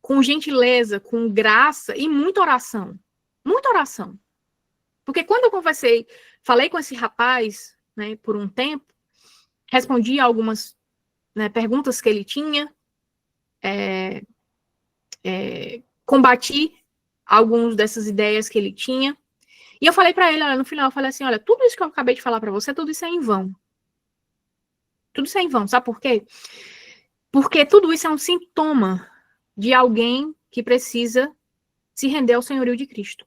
com gentileza, com graça e muita oração. Muita oração. Porque quando eu falei com esse rapaz, né, por um tempo, respondi algumas, né, perguntas que ele tinha, combati algumas dessas ideias que ele tinha, e eu falei para ele, olha, no final, eu falei assim, olha, tudo isso que eu acabei de falar para você, tudo isso é em vão. Tudo isso é em vão, sabe por quê? Porque tudo isso é um sintoma de alguém que precisa se render ao senhorio de Cristo.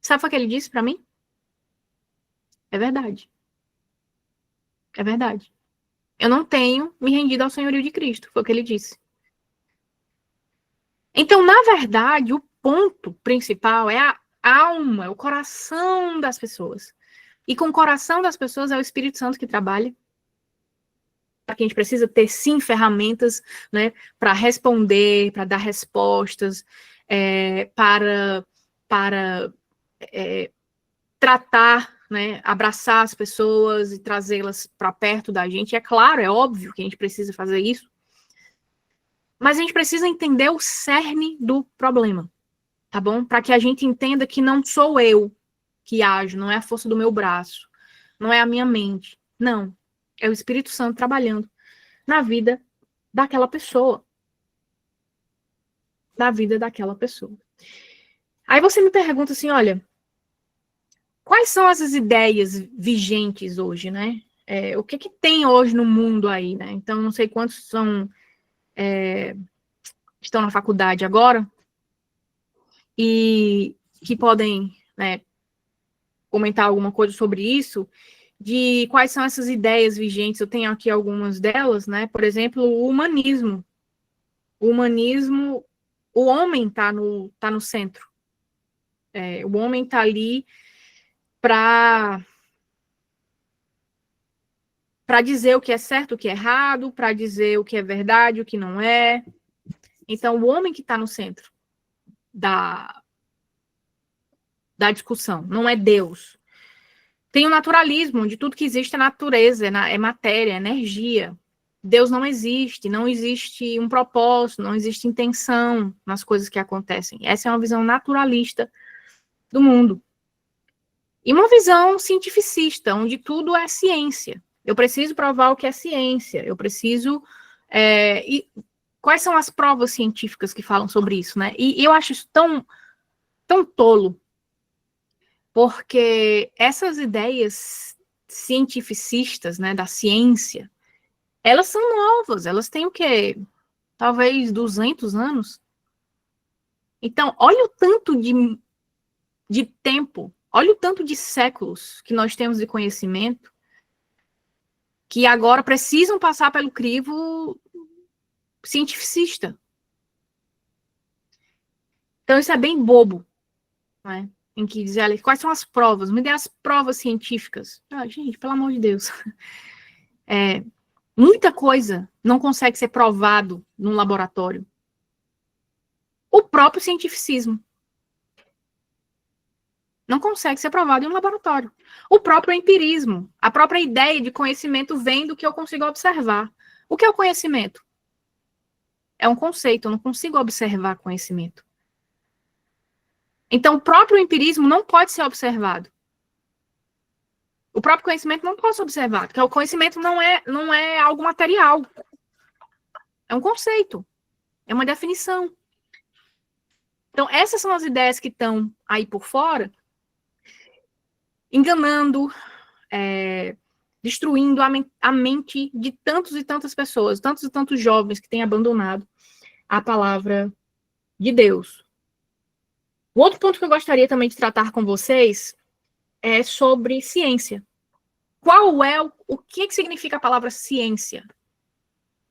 Sabe o que ele disse para mim? É verdade. É verdade. Eu não tenho me rendido ao senhorio de Cristo, foi o que ele disse. Então, na verdade, o ponto principal é a alma, é o coração das pessoas. E com o coração das pessoas é o Espírito Santo que trabalha. Porque a gente precisa ter, sim, ferramentas, né, para responder, para dar respostas, para tratar, né, abraçar as pessoas e trazê-las para perto da gente. É claro, é óbvio que a gente precisa fazer isso. Mas a gente precisa entender o cerne do problema, tá bom? Para que a gente entenda que não sou eu que ajo, não é a força do meu braço, não é a minha mente. Não, é o Espírito Santo trabalhando na vida daquela pessoa. Da vida daquela pessoa. Aí você me pergunta assim, olha, quais são essas ideias vigentes hoje, né? O que tem hoje no mundo aí, né? Então, não sei quantos estão na faculdade agora e que podem, né, comentar alguma coisa sobre isso, de quais são essas ideias vigentes. Eu tenho aqui algumas delas, né? Por exemplo, o humanismo. O humanismo, o homem tá no centro. O homem está ali para dizer o que é certo, o que é errado, para dizer o que é verdade, o que não é. Então, o homem que está no centro da discussão, não é Deus. Tem o naturalismo, onde tudo que existe é natureza, é matéria, é energia. Deus não existe um propósito, não existe intenção nas coisas que acontecem. Essa é uma visão naturalista do mundo. E uma visão cientificista, onde tudo é ciência. Eu preciso provar o que é ciência, eu preciso... e quais são as provas científicas que falam sobre isso, né? E eu acho isso tão tolo, porque essas ideias cientificistas, né, da ciência, elas são novas, elas têm o quê? Talvez 200 anos. Então, olha o tanto de tempo, olha o tanto de séculos que nós temos de conhecimento que agora precisam passar pelo crivo cientificista. Então, isso é bem bobo, né? Em que dizer, olha, quais são as provas? Me dê as provas científicas. Ah, gente, pelo amor de Deus. Muita coisa não consegue ser provado num laboratório. O próprio cientificismo não consegue ser provado em um laboratório. O próprio empirismo, a própria ideia de conhecimento vem do que eu consigo observar. O que é o conhecimento? É um conceito, eu não consigo observar conhecimento. Então, o próprio empirismo não pode ser observado. O próprio conhecimento não pode ser observado, porque o conhecimento não é algo material. É um conceito, é uma definição. Então, essas são as ideias que estão aí por fora, enganando, destruindo a mente de tantos e tantas pessoas, tantos e tantos jovens que têm abandonado a palavra de Deus. O outro ponto que eu gostaria também de tratar com vocês é sobre ciência. Qual é o que significa a palavra ciência?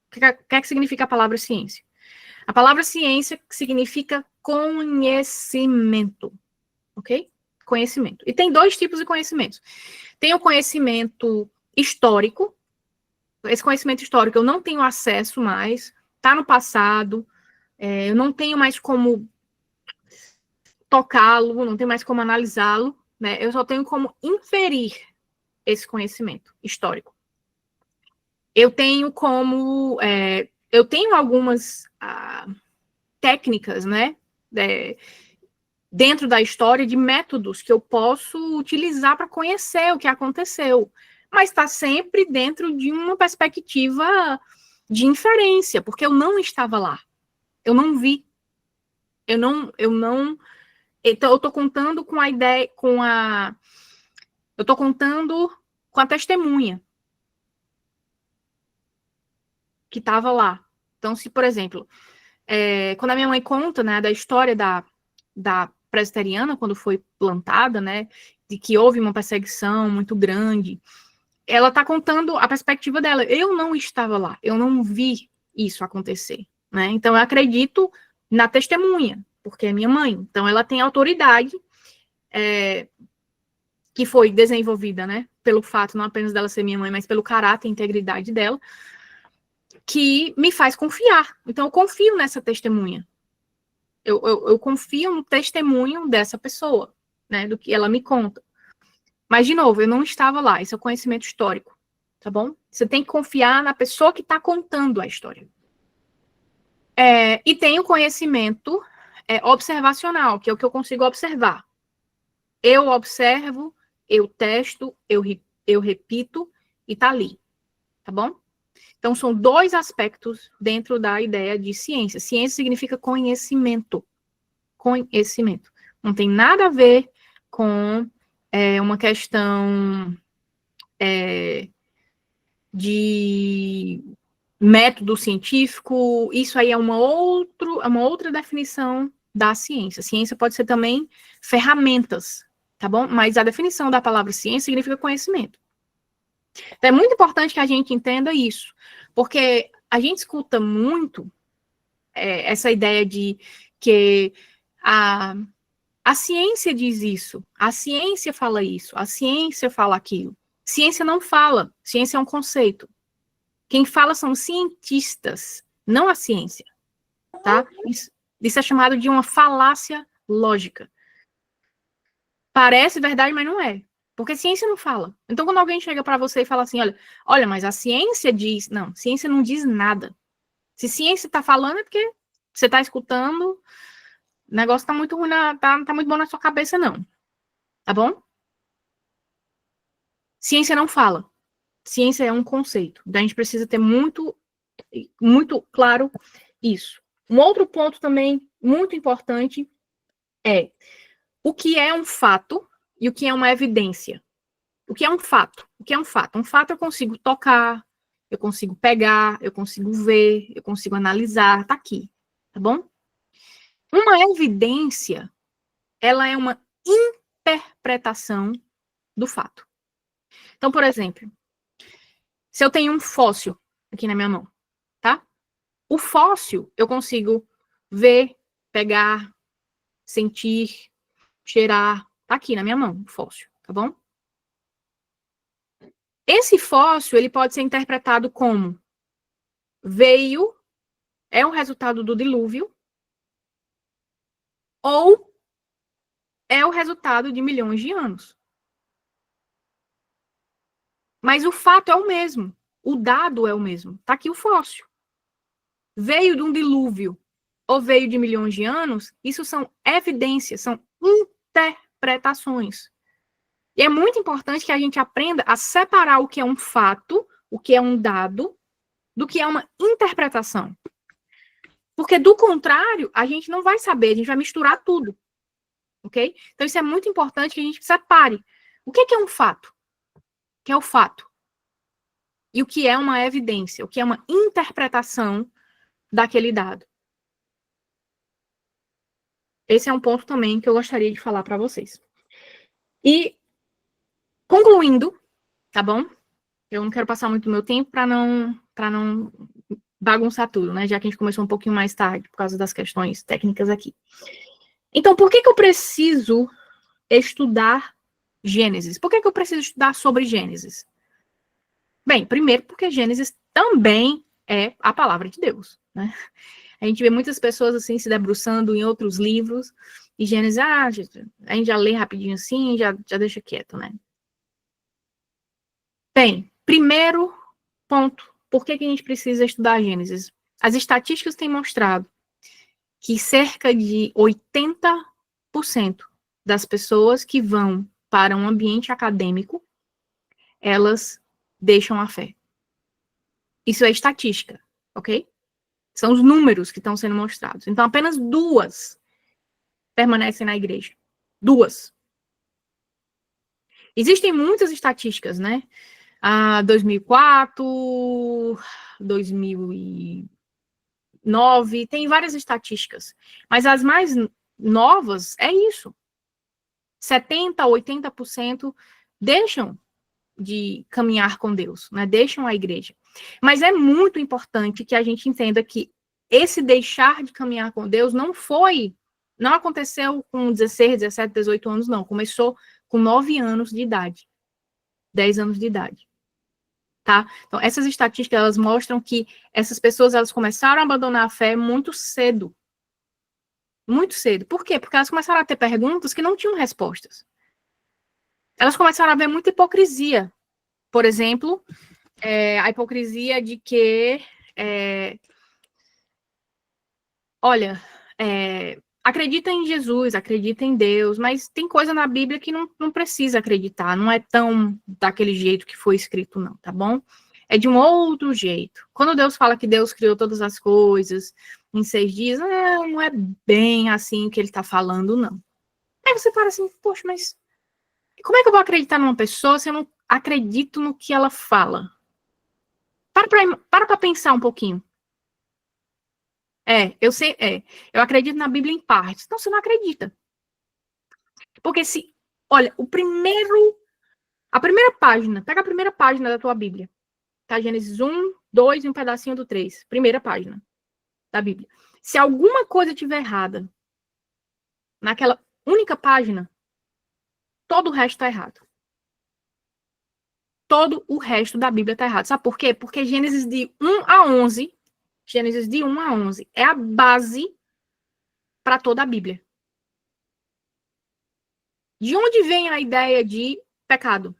O que significa a palavra ciência? A palavra ciência significa conhecimento, ok? Conhecimento. E tem dois tipos de conhecimentos. Tem o conhecimento histórico. Esse conhecimento histórico eu não tenho acesso mais, está no passado, eu não tenho mais como tocá-lo, não tenho mais como analisá-lo, né? Eu só tenho como inferir esse conhecimento histórico. Eu tenho como... eu tenho algumas técnicas, né? Dentro da história, de métodos que eu posso utilizar para conhecer o que aconteceu. Mas está sempre dentro de uma perspectiva de inferência, porque eu não estava lá. Eu não vi. Então, eu estou contando com a ideia, eu estou contando com a testemunha que estava lá. Então, se, por exemplo, quando a minha mãe conta, né, da história da presbiteriana, quando foi plantada, né, de que houve uma perseguição muito grande, ela está contando a perspectiva dela. Eu não estava lá, eu não vi isso acontecer, né? Então, eu acredito na testemunha, porque é minha mãe. Então, ela tem autoridade que foi desenvolvida, né, pelo fato não apenas dela ser minha mãe, mas pelo caráter e integridade dela, que me faz confiar. Então, eu confio nessa testemunha. Eu confio no testemunho dessa pessoa, né, do que ela me conta. Mas, de novo, eu não estava lá. Isso é conhecimento histórico, tá bom? Você tem que confiar na pessoa que está contando a história. E tem o conhecimento observacional, que é o que eu consigo observar. Eu observo, eu testo, eu repito, e tá ali, tá bom? Então, são dois aspectos dentro da ideia de ciência. Ciência significa conhecimento. Conhecimento. Não tem nada a ver com uma questão de método científico. Isso aí é uma outra definição da ciência. Ciência pode ser também ferramentas, tá bom? Mas a definição da palavra ciência significa conhecimento. Então, é muito importante que a gente entenda isso, porque a gente escuta muito essa ideia de que a ciência diz isso, a ciência fala isso, a ciência fala aquilo. Ciência não fala, ciência é um conceito. Quem fala são os cientistas, não a ciência, tá? Isso é chamado de uma falácia lógica. Parece verdade, mas não é. Porque ciência não fala. Então, quando alguém chega para você e fala assim, olha, mas a ciência diz... Não, ciência não diz nada. Se ciência está falando, é porque você está escutando, o negócio está muito ruim, tá muito bom na sua cabeça, não. Tá bom? Ciência não fala. Ciência é um conceito. Então, a gente precisa ter muito, muito claro isso. Um outro ponto também muito importante é o que é um fato e o que é uma evidência. O que é um fato? O que é um fato? Um fato eu consigo tocar, eu consigo pegar, eu consigo ver, eu consigo analisar, tá aqui, tá bom? Uma evidência, ela é uma interpretação do fato. Então, por exemplo, se eu tenho um fóssil aqui na minha mão, tá? O fóssil eu consigo ver, pegar, sentir, cheirar, tá aqui na minha mão, o fóssil, tá bom? Esse fóssil, ele pode ser interpretado como é um resultado do dilúvio, ou é o resultado de milhões de anos. Mas o fato é o mesmo, o dado é o mesmo. Tá aqui o fóssil. Veio de um dilúvio ou veio de milhões de anos, isso são evidências, são interpretações. E é muito importante que a gente aprenda a separar o que é um fato, o que é um dado, do que é uma interpretação. Porque, do contrário, a gente não vai saber, a gente vai misturar tudo. Ok? Então, isso é muito importante que a gente separe. O que é um fato? O que é o fato? e o que é uma evidência, o que é uma interpretação daquele dado. Esse é um ponto também que eu gostaria de falar para vocês. E, concluindo, tá bom? Eu não quero passar muito do meu tempo para não bagunçar tudo, né? Já que a gente começou um pouquinho mais tarde, por causa das questões técnicas aqui. Então, por que eu preciso estudar Gênesis? Por que eu preciso estudar sobre Gênesis? Bem, primeiro porque Gênesis também é a palavra de Deus, né? A gente vê muitas pessoas assim se debruçando em outros livros, e Gênesis, a gente já lê rapidinho assim, já deixa quieto, né? Bem, primeiro ponto, por que a gente precisa estudar Gênesis? As estatísticas têm mostrado que cerca de 80% das pessoas que vão para um ambiente acadêmico, elas deixam a fé. Isso é estatística, ok? São os números que estão sendo mostrados. Então, apenas 2 permanecem na igreja. 2. Existem muitas estatísticas, né? 2004, 2009, tem várias estatísticas. Mas as mais novas é isso. 70%, 80% deixam de caminhar com Deus, né? Deixam a igreja. Mas é muito importante que a gente entenda que esse deixar de caminhar com Deus não aconteceu com 16, 17, 18 anos, não. Começou com 9 anos de idade. 10 anos de idade. Tá? Então, essas estatísticas, elas mostram que essas pessoas, elas começaram a abandonar a fé muito cedo. Muito cedo. Por quê? Porque elas começaram a ter perguntas que não tinham respostas. Elas começaram a ver muita hipocrisia. Por exemplo, a hipocrisia de que, olha, acredita em Jesus, acredita em Deus, mas tem coisa na Bíblia que não precisa acreditar, não é tão daquele jeito que foi escrito, não, tá bom? É de um outro jeito. Quando Deus fala que Deus criou todas as coisas em 6 dias, não é bem assim que ele está falando, não. Aí você para assim, poxa, mas como é que eu vou acreditar numa pessoa se eu não acredito no que ela fala? Para pensar um pouquinho. Eu sei, eu acredito na Bíblia em partes. Então, você não acredita. Porque olha, a primeira página, pega a primeira página da tua Bíblia. Tá? Gênesis 1, 2 e um pedacinho do 3. Primeira página da Bíblia. Se alguma coisa estiver errada naquela única página, todo o resto está errado. Todo o resto da Bíblia está errado. Sabe por quê? Porque Gênesis de 1 a 11 é a base para toda a Bíblia. De onde vem a ideia de pecado?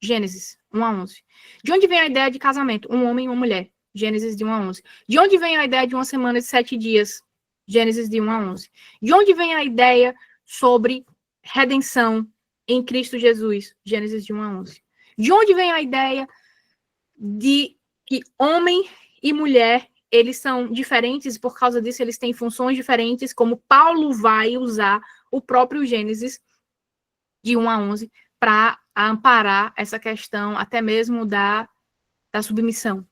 Gênesis 1 a 11. De onde vem a ideia de casamento? Um homem e uma mulher. Gênesis de 1 a 11. De onde vem a ideia de uma semana de 7 dias? Gênesis de 1 a 11. De onde vem a ideia sobre redenção em Cristo Jesus? Gênesis de 1 a 11. De onde vem a ideia de que homem e mulher, eles são diferentes e por causa disso eles têm funções diferentes, como Paulo vai usar o próprio Gênesis de 1 a 11 para amparar essa questão até mesmo da submissão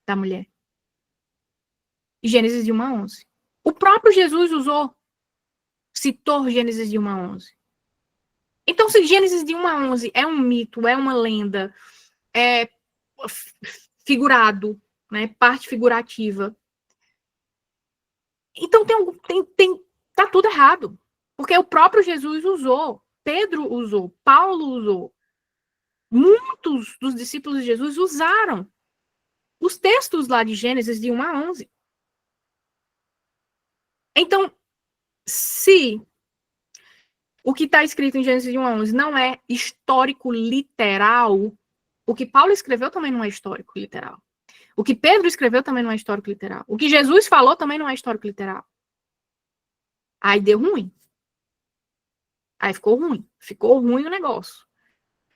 da mulher. Gênesis de 1 a 11. O próprio Jesus citou Gênesis de 1 a 11. Então, se Gênesis de 1 a 11 é um mito, é uma lenda, é figurado, né, parte figurativa, então tá tudo errado. Porque o próprio Jesus usou, Pedro usou, Paulo usou, muitos dos discípulos de Jesus usaram os textos lá de Gênesis de 1 a 11. Então, se o que está escrito em Gênesis de 1 a 11 não é histórico literal, o que Paulo escreveu também não é histórico literal. O que Pedro escreveu também não é histórico literal. O que Jesus falou também não é histórico literal. Aí deu ruim. Aí ficou ruim. Ficou ruim o negócio.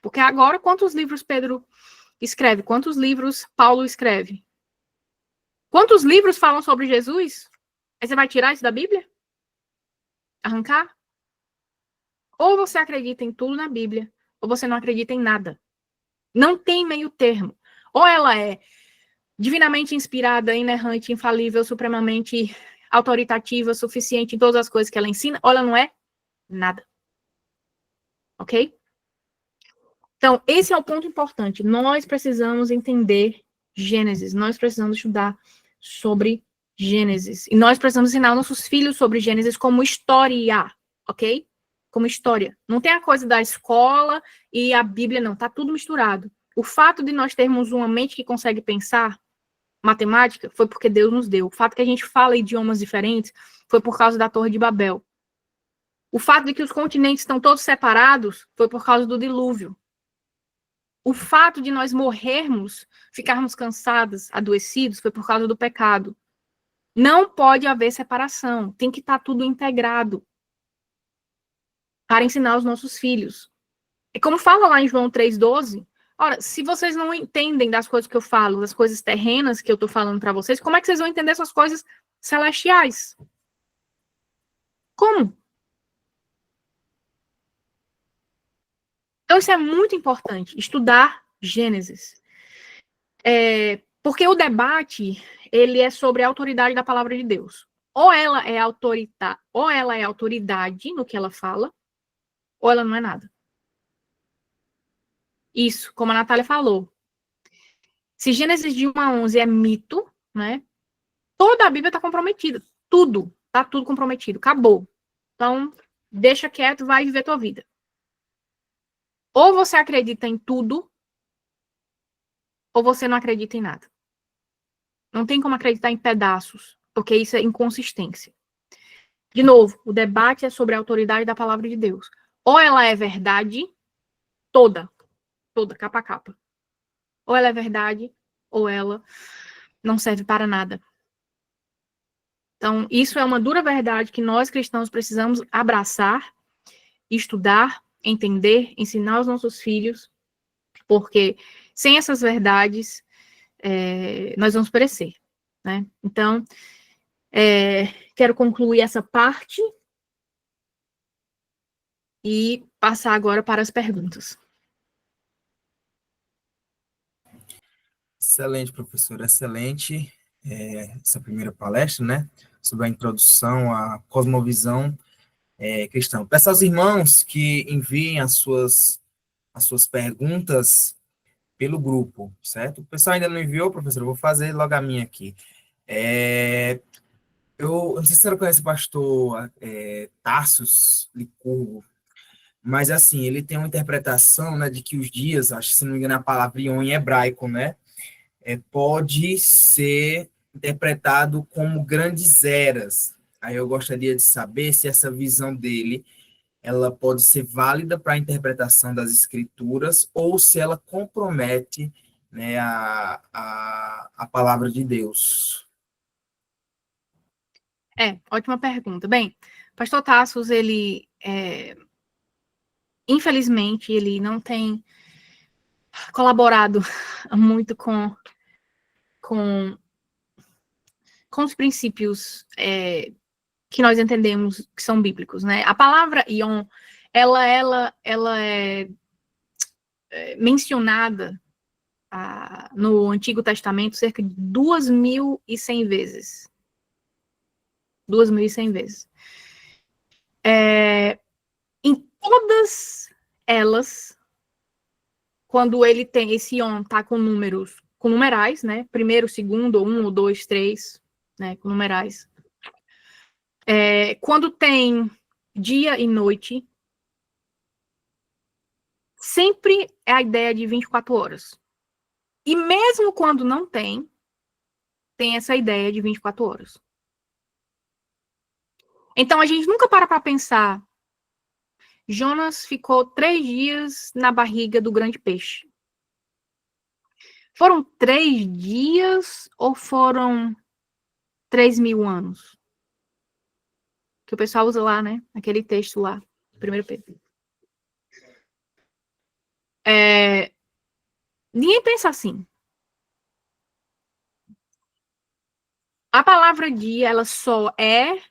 Porque agora, quantos livros Pedro escreve? Quantos livros Paulo escreve? Quantos livros falam sobre Jesus? Aí você vai tirar isso da Bíblia? Arrancar? Ou você acredita em tudo na Bíblia, ou você não acredita em nada. Não tem meio termo. Ou ela é divinamente inspirada, inerrante, infalível, supremamente autoritativa, suficiente em todas as coisas que ela ensina, ou ela não é nada. Ok? Então, esse é o ponto importante. Nós precisamos entender Gênesis. Nós precisamos estudar sobre Gênesis. E nós precisamos ensinar nossos filhos sobre Gênesis como história, ok? Como história. Não tem a coisa da escola e a Bíblia, não. Tá tudo misturado. O fato de nós termos uma mente que consegue pensar matemática foi porque Deus nos deu. O fato que a gente fala idiomas diferentes foi por causa da Torre de Babel. O fato de que os continentes estão todos separados foi por causa do dilúvio. O fato de nós morrermos, ficarmos cansados, adoecidos, foi por causa do pecado. Não pode haver separação. Tem que estar tudo integrado para ensinar os nossos filhos. É como fala lá em João 3,12. Ora, se vocês não entendem das coisas que eu falo, das coisas terrenas que eu estou falando para vocês, como é que vocês vão entender essas coisas celestiais? Como? Então, isso é muito importante, estudar Gênesis. Porque o debate, ele é sobre a autoridade da palavra de Deus. Ou ela é autoridade no que ela fala, ou ela não é nada. Isso, como a Natália falou. Se Gênesis de 1 a 11 é mito, né? Toda a Bíblia está comprometida. Tudo. Está tudo comprometido. Acabou. Então, deixa quieto, vai viver tua vida. Ou você acredita em tudo, ou você não acredita em nada. Não tem como acreditar em pedaços, porque isso é inconsistência. De novo, o debate é sobre a autoridade da palavra de Deus. Ou ela é verdade toda, capa a capa. Ou ela é verdade, ou ela não serve para nada. Então, isso é uma dura verdade que nós cristãos precisamos abraçar, estudar, entender, ensinar aos nossos filhos, porque sem essas verdades, nós vamos perecer, né? Então, quero concluir essa parte e passar agora para as perguntas. Excelente, professor, excelente essa primeira palestra, né, sobre a introdução à cosmovisão cristã. Peço aos irmãos que enviem as suas perguntas pelo grupo, certo? O pessoal ainda não enviou, professor, eu vou fazer logo a minha aqui. Eu não sei se você conhece o pastor Tarsus Licurgo, mas assim, ele tem uma interpretação, né, de que os dias, acho que se não me engano a palavra Yom em hebraico, né, pode ser interpretado como grandes eras. Aí eu gostaria de saber se essa visão dele ela pode ser válida para a interpretação das escrituras ou se ela compromete, né, a palavra de Deus. Ótima pergunta. Bem, pastor Tassos, ele, infelizmente, ele não tem colaborado muito com os princípios que nós entendemos que são bíblicos, né? A palavra Yom, ela é mencionada no Antigo Testamento cerca de 2.100 vezes. 2.100 vezes. Em todas elas, quando ele tem esse Yom, tá com números, com numerais, né? Primeiro, segundo, 1, 2, 3, né? Com numerais. Quando tem dia e noite, sempre é a ideia de 24 horas. E mesmo quando não tem essa ideia de 24 horas. Então, a gente nunca para pensar, Jonas ficou 3 dias na barriga do grande peixe. Foram 3 dias ou foram 3.000 anos? Que o pessoal usa lá, né? Aquele texto lá, 1 Pedro. Ninguém pensa assim. A palavra dia, ela só é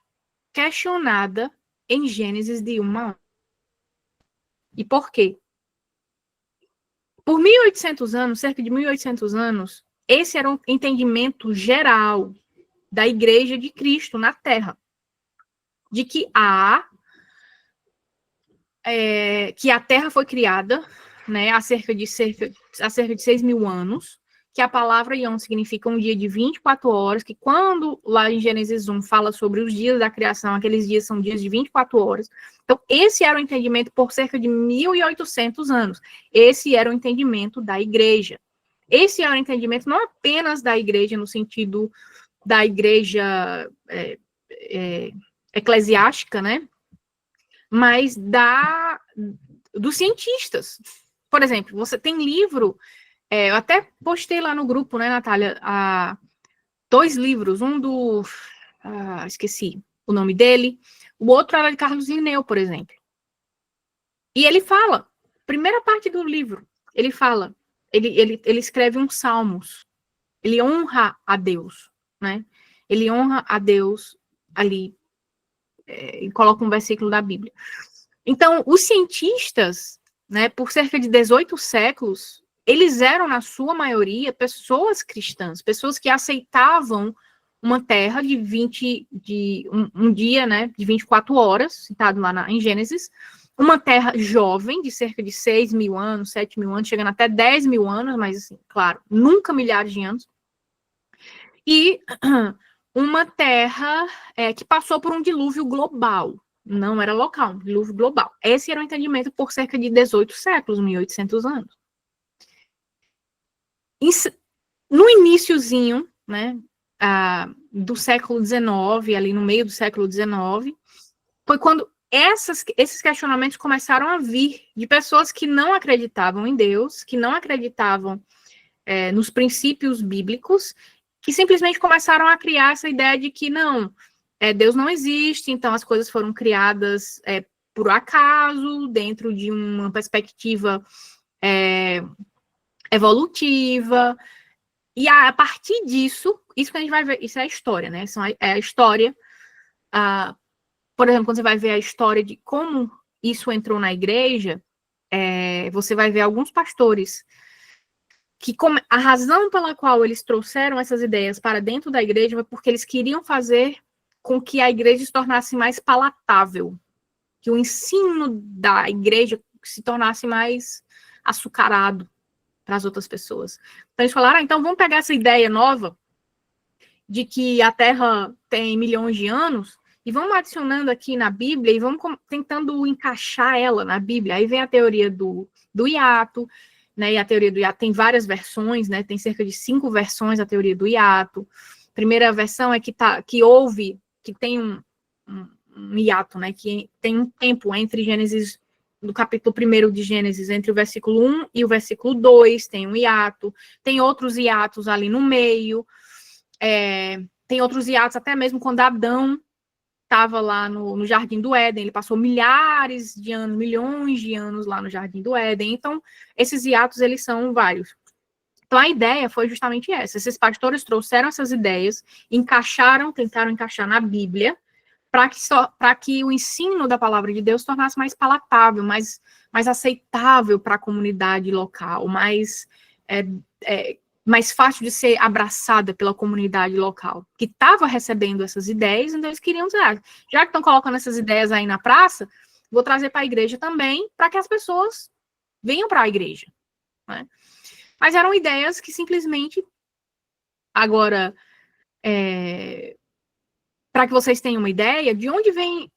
questionada em Gênesis de 1 a 1. E por quê? Por 1.800 anos, cerca de 1.800 anos, esse era um entendimento geral da Igreja de Cristo na Terra, de que a Terra foi criada, né, há cerca de 6.000 anos, que a palavra Yom significa um dia de 24 horas, que quando lá em Gênesis 1 fala sobre os dias da criação, aqueles dias são dias de 24 horas. Então, esse era o entendimento por cerca de 1.800 anos. Esse era o entendimento da igreja. Esse era o entendimento não apenas da igreja, no sentido da igreja eclesiástica, né? Mas dos cientistas. Por exemplo, você tem livro, eu até postei lá no grupo, né, Natália, 2 livros, um do, esqueci o nome dele, o outro era de Carlos Linneu, por exemplo. E ele fala, primeira parte do livro, ele fala, ele escreve uns salmos, ele honra a Deus, né? Ele honra a Deus ali, e coloca um versículo da Bíblia. Então, os cientistas, né, por cerca de 18 séculos, eles eram, na sua maioria, pessoas cristãs, pessoas que aceitavam uma terra um dia, né, de 24 horas, citado lá em Gênesis, uma terra jovem, de cerca de 6.000 anos, 7.000 anos, chegando até 10.000 anos, mas, assim, claro, nunca milhares de anos, e uma terra que passou por um dilúvio global, não era local, um dilúvio global. Esse era o entendimento por cerca de 18 séculos, 1.800 anos. No iniciozinho, né, do século XIX, ali no meio do século XIX, foi quando esses questionamentos começaram a vir de pessoas que não acreditavam em Deus, que não acreditavam nos princípios bíblicos, que simplesmente começaram a criar essa ideia de que não, Deus não existe, então as coisas foram criadas por acaso, dentro de uma perspectiva evolutiva, e a partir disso, isso que a gente vai ver, isso é a história, né? É a história, por exemplo, quando você vai ver a história de como isso entrou na igreja, você vai ver alguns pastores que a razão pela qual eles trouxeram essas ideias para dentro da igreja foi porque eles queriam fazer com que a igreja se tornasse mais palatável, que o ensino da igreja se tornasse mais açucarado para as outras pessoas. Então eles falaram, então vamos pegar essa ideia nova de que a Terra tem milhões de anos e vamos adicionando aqui na Bíblia e vamos tentando encaixar ela na Bíblia. Aí vem a teoria do hiato, né, e a teoria do hiato tem várias versões, né, tem cerca de 5 versões da teoria do hiato. A primeira versão é que tem um hiato, né, que tem um tempo entre Gênesis, do capítulo 1 de Gênesis, entre o versículo 1 e o versículo 2, tem um hiato, tem outros hiatos ali no meio, tem outros hiatos até mesmo quando Adão estava lá no Jardim do Éden, ele passou milhares de anos, milhões de anos lá no Jardim do Éden, então esses hiatos, eles são vários. Então a ideia foi justamente essa, esses pastores trouxeram essas ideias, tentaram encaixar na Bíblia, para que o ensino da palavra de Deus tornasse mais palatável, mais aceitável para a comunidade local, mais fácil de ser abraçada pela comunidade local, que estava recebendo essas ideias, então eles queriam dizer, já que estão colocando essas ideias aí na praça, vou trazer para a igreja também, para que as pessoas venham para a igreja, né? Mas eram ideias que simplesmente, agora, para que vocês tenham uma ideia, de onde vem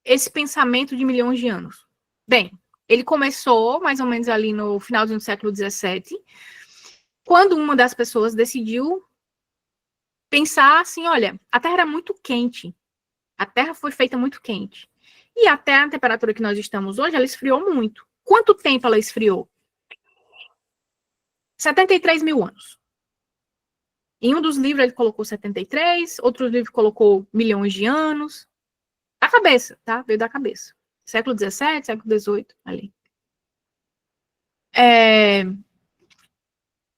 esse pensamento de milhões de anos? Bem, ele começou mais ou menos ali no finalzinho do século XVII, quando uma das pessoas decidiu pensar assim, olha, a Terra era muito quente, a Terra foi feita muito quente, e até a temperatura que nós estamos hoje, ela esfriou muito. Quanto tempo ela esfriou? 73.000 anos. Em um dos livros ele colocou 73, outro livro colocou milhões de anos. Da cabeça, tá? Veio da cabeça. Século XVII, século XVIII, ali.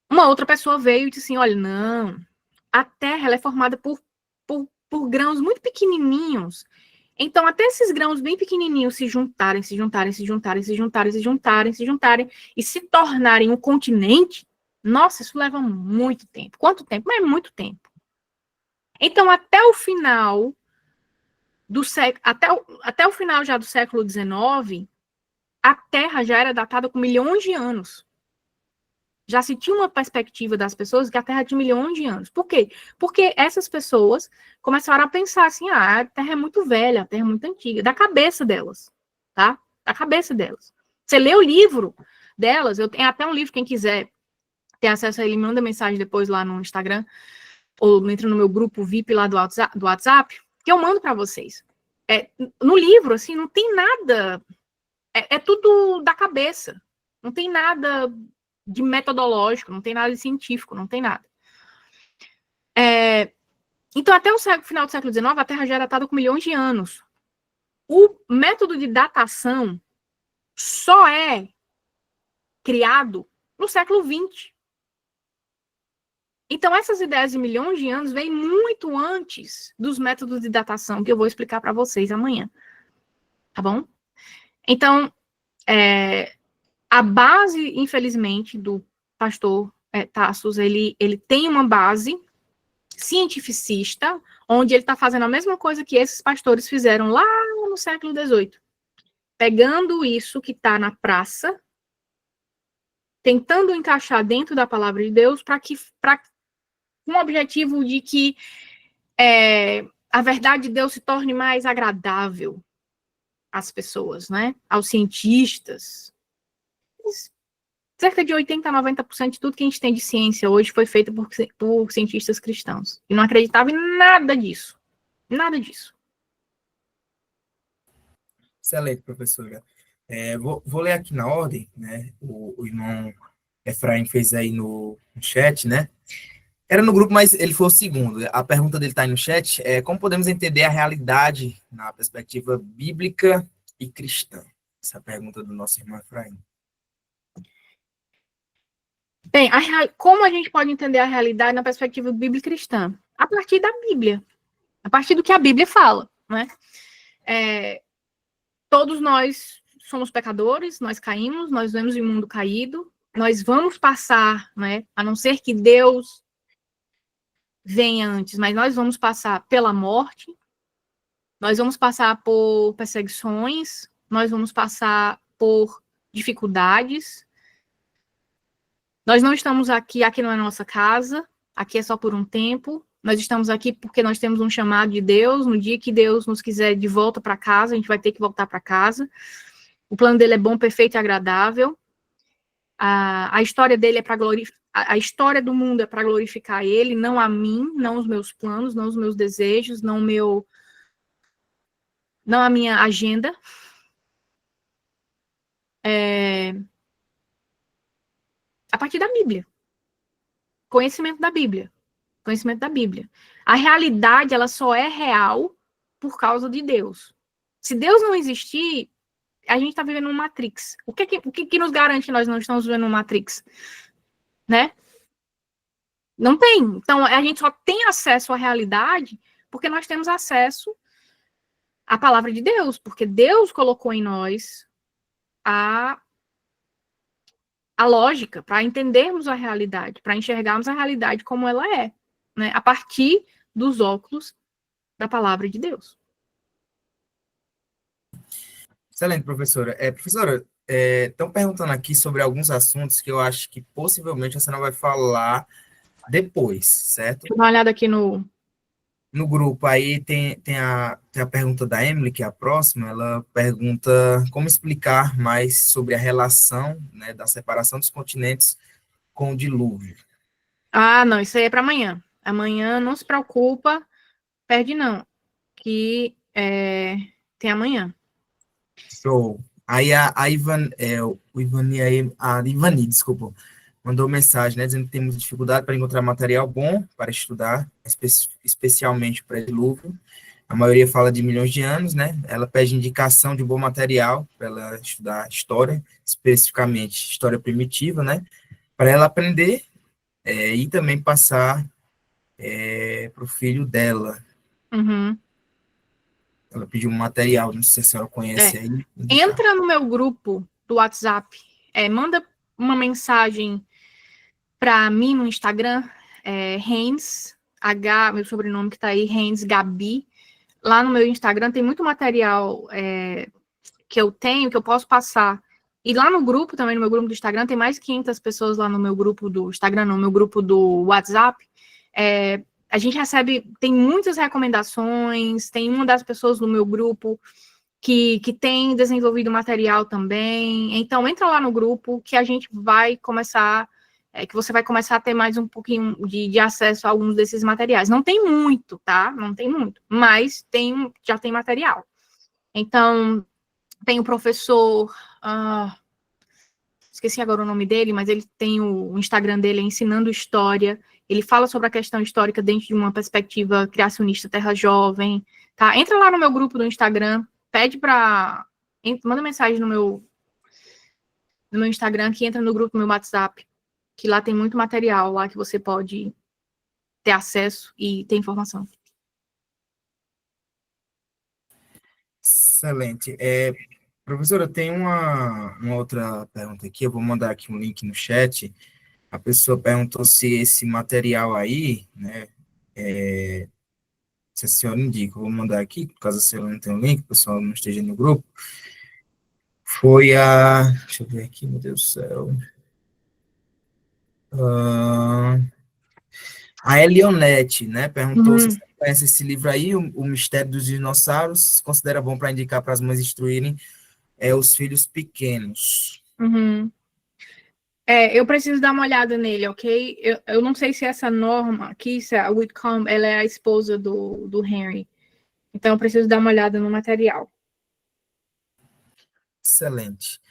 Uma outra pessoa veio e disse assim, olha, não, a Terra ela é formada por grãos muito pequenininhos Então, até esses grãos bem pequenininhos se juntarem, se juntarem, se juntarem, se juntarem, se juntarem, se juntarem e se tornarem um continente, nossa, isso leva muito tempo. Quanto tempo? Mas muito tempo. Então, até o final do século, até o final já do século XIX, a Terra já era datada com milhões de anos. Já se tinha uma perspectiva das pessoas que a Terra tinha milhões de anos. Por quê? Porque essas pessoas começaram a pensar assim, a Terra é muito velha, a Terra é muito antiga, da cabeça delas, tá? Da cabeça delas. Você lê o livro delas, eu tenho até um livro, quem quiser ter acesso a ele, me manda mensagem depois lá no Instagram, ou entra no meu grupo VIP lá do WhatsApp, que eu mando para vocês. No livro, assim, não tem nada, é tudo da cabeça, não tem nada de metodológico, não tem nada de científico, não tem nada. Então, até o final do século XIX, a Terra já era datada com milhões de anos. O método de datação só é criado no século XX. Então, essas ideias de milhões de anos vêm muito antes dos métodos de datação, que eu vou explicar para vocês amanhã. Tá bom? Então, a base, infelizmente, do pastor Tassos, ele tem uma base cientificista, onde ele está fazendo a mesma coisa que esses pastores fizeram lá no século XVIII. Pegando isso que está na praça, tentando encaixar dentro da palavra de Deus, com o objetivo de que a verdade de Deus se torne mais agradável às pessoas, né? Aos cientistas. Cerca de 80% a 90% de tudo que a gente tem de ciência hoje foi feito por cientistas cristãos. E não acreditava em nada disso. Nada disso. Excelente, professora. Vou ler aqui na ordem, né? O irmão Efraim fez aí no chat, né? Era no grupo, mas ele foi o segundo. A pergunta dele está aí no chat. Como podemos entender a realidade na perspectiva bíblica e cristã? Essa é a pergunta do nosso irmão Efraim. Bem, como a gente pode entender a realidade na perspectiva bíblica cristã? A partir da Bíblia. A partir do que a Bíblia fala, né? Todos nós somos pecadores, nós caímos, nós vemos o mundo caído, nós vamos passar, né? A não ser que Deus venha antes, mas nós vamos passar pela morte, nós vamos passar por perseguições, nós vamos passar por dificuldades. Nós não estamos aqui não é nossa casa, aqui é só por um tempo. Nós estamos aqui porque nós temos um chamado de Deus. No dia que Deus nos quiser de volta para casa, a gente vai ter que voltar para casa. O plano dele é bom, perfeito e agradável. A história dele é para glorificar. A história do mundo é para glorificar ele, não a mim, não os meus planos, não os meus desejos, não a minha agenda. A partir da Bíblia. Conhecimento da Bíblia. Conhecimento da Bíblia. A realidade, ela só é real por causa de Deus. Se Deus não existir, a gente está vivendo uma Matrix. O que nos garante que nós não estamos vivendo uma Matrix? Né? Não tem. Então, a gente só tem acesso à realidade porque nós temos acesso à palavra de Deus, porque Deus colocou em nós a lógica para entendermos a realidade, para enxergarmos a realidade como ela é, né? A partir dos óculos da palavra de Deus. Excelente, professora. Professora, estão perguntando aqui sobre alguns assuntos que eu acho que possivelmente a senhora vai falar depois, certo? Deixa eu dar uma olhada aqui no grupo. Aí tem a pergunta da Emily, que é a próxima. Ela pergunta como explicar mais sobre a relação, né, da separação dos continentes com o dilúvio. Não, isso aí é para amanhã. Amanhã, não se preocupa, perde não, que tem amanhã. Show. Aí a Ivani, desculpa, mandou mensagem, né, dizendo que temos dificuldade para encontrar material bom para estudar, especialmente para dilúvio. A maioria fala de milhões de anos, né? Ela pede indicação de bom material para ela estudar história, especificamente história primitiva, né? Para ela aprender e também passar para o filho dela. Uhum. pediu um material, não sei se a senhora conhece aí. Entra no meu grupo do WhatsApp, manda uma mensagem para mim no Instagram, Hens, meu sobrenome que está aí, Hens Gabi. Lá no meu Instagram tem muito material que eu tenho, que eu posso passar. E lá no grupo, também no meu grupo do Instagram, tem mais de 500 pessoas lá no meu grupo do Instagram, no meu grupo do WhatsApp. A gente recebe, tem muitas recomendações, tem uma das pessoas no meu grupo que tem desenvolvido material também. Então, entra lá no grupo que a gente vai começar, que você vai começar a ter mais um pouquinho de acesso a alguns desses materiais. Não tem muito, tá? Não tem muito, mas já tem material. Então, tem o professor, esqueci agora o nome dele, mas ele tem o Instagram dele, Ensinando História. Ele fala sobre a questão histórica dentro de uma perspectiva criacionista Terra Jovem, tá? Entra lá no meu grupo do Instagram, manda mensagem no meu Instagram, que entra no grupo do meu WhatsApp, que lá tem muito material lá que você pode ter acesso e ter informação. Excelente. Professora, tem uma outra pergunta aqui, eu vou mandar aqui um link no chat. A pessoa perguntou se esse material aí, né, se a senhora indica, eu vou mandar aqui, caso a senhora não tenha o link, o pessoal não esteja no grupo, foi deixa eu ver aqui, meu Deus do céu, a Elionete, né, perguntou se você conhece esse livro aí, o Mistério dos Dinossauros, se considera bom para indicar para as mães instruírem os filhos pequenos. Eu preciso dar uma olhada nele, ok? Eu não sei se essa Norma aqui, se a Whitcomb, ela é a esposa do Henry. Então, eu preciso dar uma olhada no material. Excelente.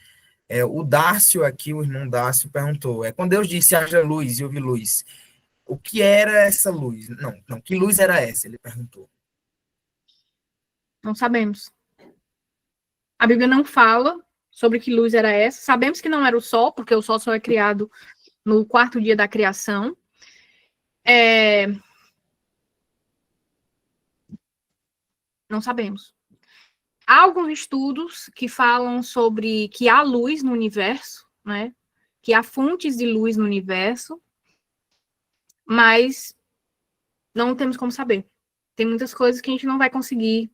O Dárcio aqui, o irmão Dárcio, perguntou, quando Deus disse haja luz e houve luz, o que era essa luz? Não, que luz era essa? Ele perguntou. Não sabemos. A Bíblia não fala sobre que luz era essa. Sabemos que não era o sol, porque o sol só é criado no 4º dia da criação. Não sabemos. Há alguns estudos que falam sobre que há luz no universo, né? Que há fontes de luz no universo, mas não temos como saber. Tem muitas coisas que a gente não vai conseguir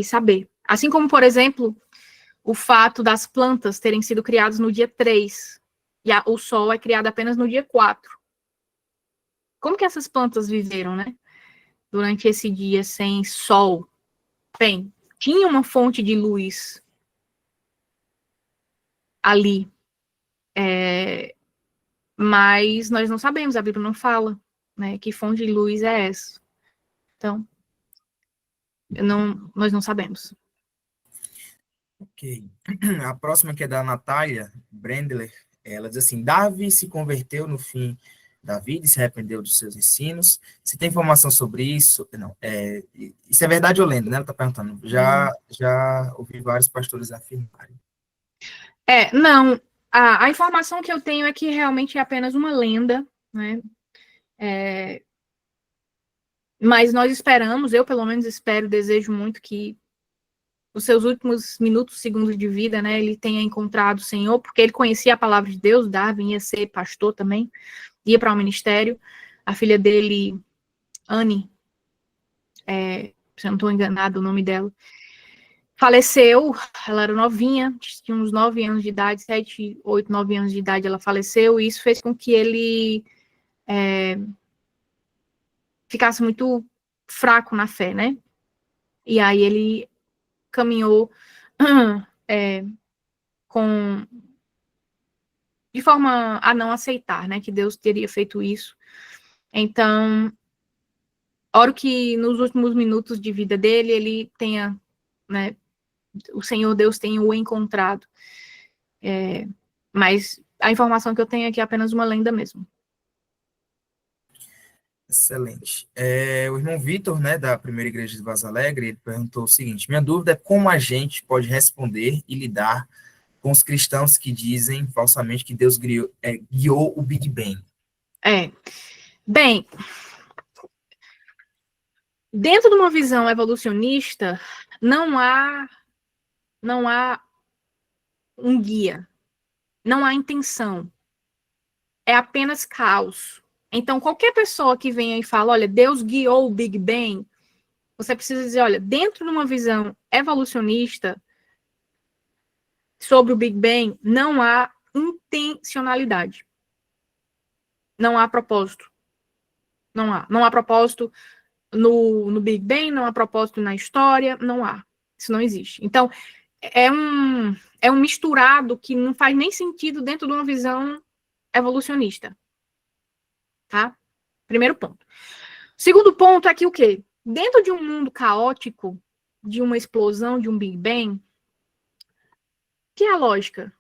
saber. Assim como, por exemplo, o fato das plantas terem sido criadas no dia 3 e o Sol é criado apenas no dia 4. Como que essas plantas viveram, né? Durante esse dia sem Sol? Bem, tinha uma fonte de luz ali, mas nós não sabemos, a Bíblia não fala, né? Que fonte de luz é essa? Então, nós não sabemos. Ok. A próxima que é da Natália Brendler, ela diz assim, Davi se converteu no fim da vida e se arrependeu dos seus ensinos. Você tem informação sobre isso? Não, isso é verdade ou lenda, né? Ela está perguntando. Já ouvi vários pastores afirmarem. Não, a informação que eu tenho é que realmente é apenas uma lenda, né? Mas nós esperamos, eu pelo menos espero, desejo muito que os seus últimos minutos, segundos de vida, né, ele tenha encontrado o Senhor, porque ele conhecia a palavra de Deus, Darwin ia ser pastor também, ia para o ministério. A filha dele, Anne, se eu não estou enganado o nome dela, faleceu, ela era novinha, tinha uns 9 anos de idade, 7, 8, 9 anos de idade, ela faleceu, e isso fez com que ele ficasse muito fraco na fé, né? E aí ele caminhou de forma a não aceitar, né, que Deus teria feito isso. Então, oro que nos últimos minutos de vida dele, ele tenha, né, o Senhor Deus tenha o encontrado. Mas a informação que eu tenho aqui é apenas uma lenda mesmo. Excelente. O irmão Vitor, né, da Primeira Igreja de Vaza Alegre, ele perguntou o seguinte, minha dúvida é como a gente pode responder e lidar com os cristãos que dizem falsamente que Deus guiou o Big Bang. Bem, Dentro de uma visão evolucionista, não há um guia, não há intenção, é apenas caos. Então, qualquer pessoa que venha e fala, olha, Deus guiou o Big Bang, você precisa dizer, olha, dentro de uma visão evolucionista sobre o Big Bang, não há intencionalidade. Não há propósito. Não há propósito no Big Bang, não há propósito na história, não há. Isso não existe. Então, é um misturado que não faz nem sentido dentro de uma visão evolucionista. Tá? Primeiro ponto. Segundo ponto é que o quê? Dentro de um mundo caótico, de uma explosão, de um Big Bang, que é a lógica?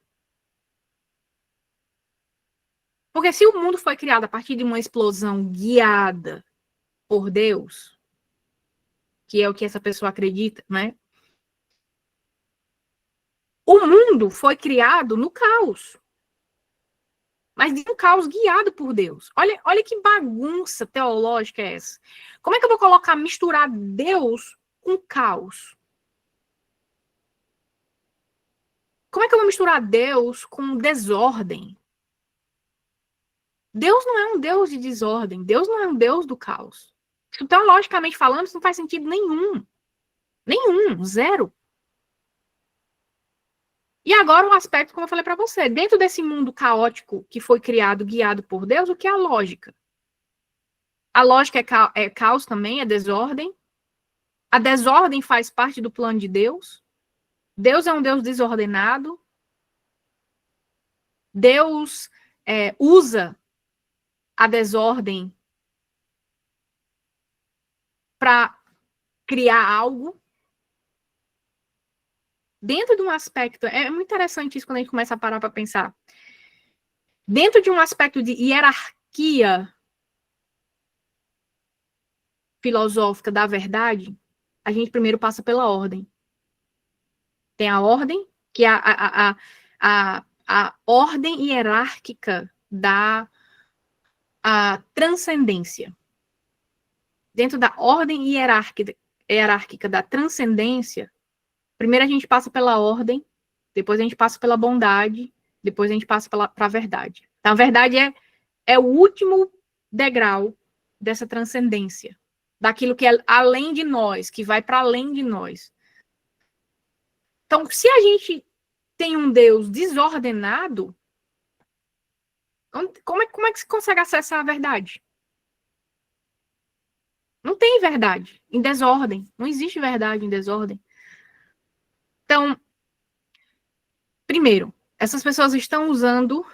Porque se o mundo foi criado a partir de uma explosão guiada por Deus, que é o que essa pessoa acredita, né? O mundo foi criado no caos. Mas de um caos guiado por Deus. Olha que bagunça teológica é essa. Como é que eu vou misturar Deus com caos? Como é que eu vou misturar Deus com desordem? Deus não é um Deus de desordem. Deus não é um Deus do caos. Teologicamente falando, isso não faz sentido nenhum. Nenhum, zero. E agora um aspecto, como eu falei para você, dentro desse mundo caótico que foi criado, guiado por Deus, o que é a lógica? A lógica é caos também, é desordem. A desordem faz parte do plano de Deus. Deus é um Deus desordenado. Deus usa a desordem para criar algo. Dentro de um aspecto, é muito interessante isso quando a gente começa a parar para pensar. Dentro de um aspecto de hierarquia filosófica da verdade, a gente primeiro passa pela ordem. Tem a ordem, que é a ordem hierárquica da transcendência. Dentro da ordem hierárquica da transcendência, primeiro a gente passa pela ordem, depois a gente passa pela bondade, depois a gente passa para a verdade. Então, a verdade é o último degrau dessa transcendência, daquilo que é além de nós, que vai para além de nós. Então, se a gente tem um Deus desordenado, como é que se consegue acessar a verdade? Não tem verdade em desordem. Não existe verdade em desordem. Então, primeiro, essas pessoas estão usando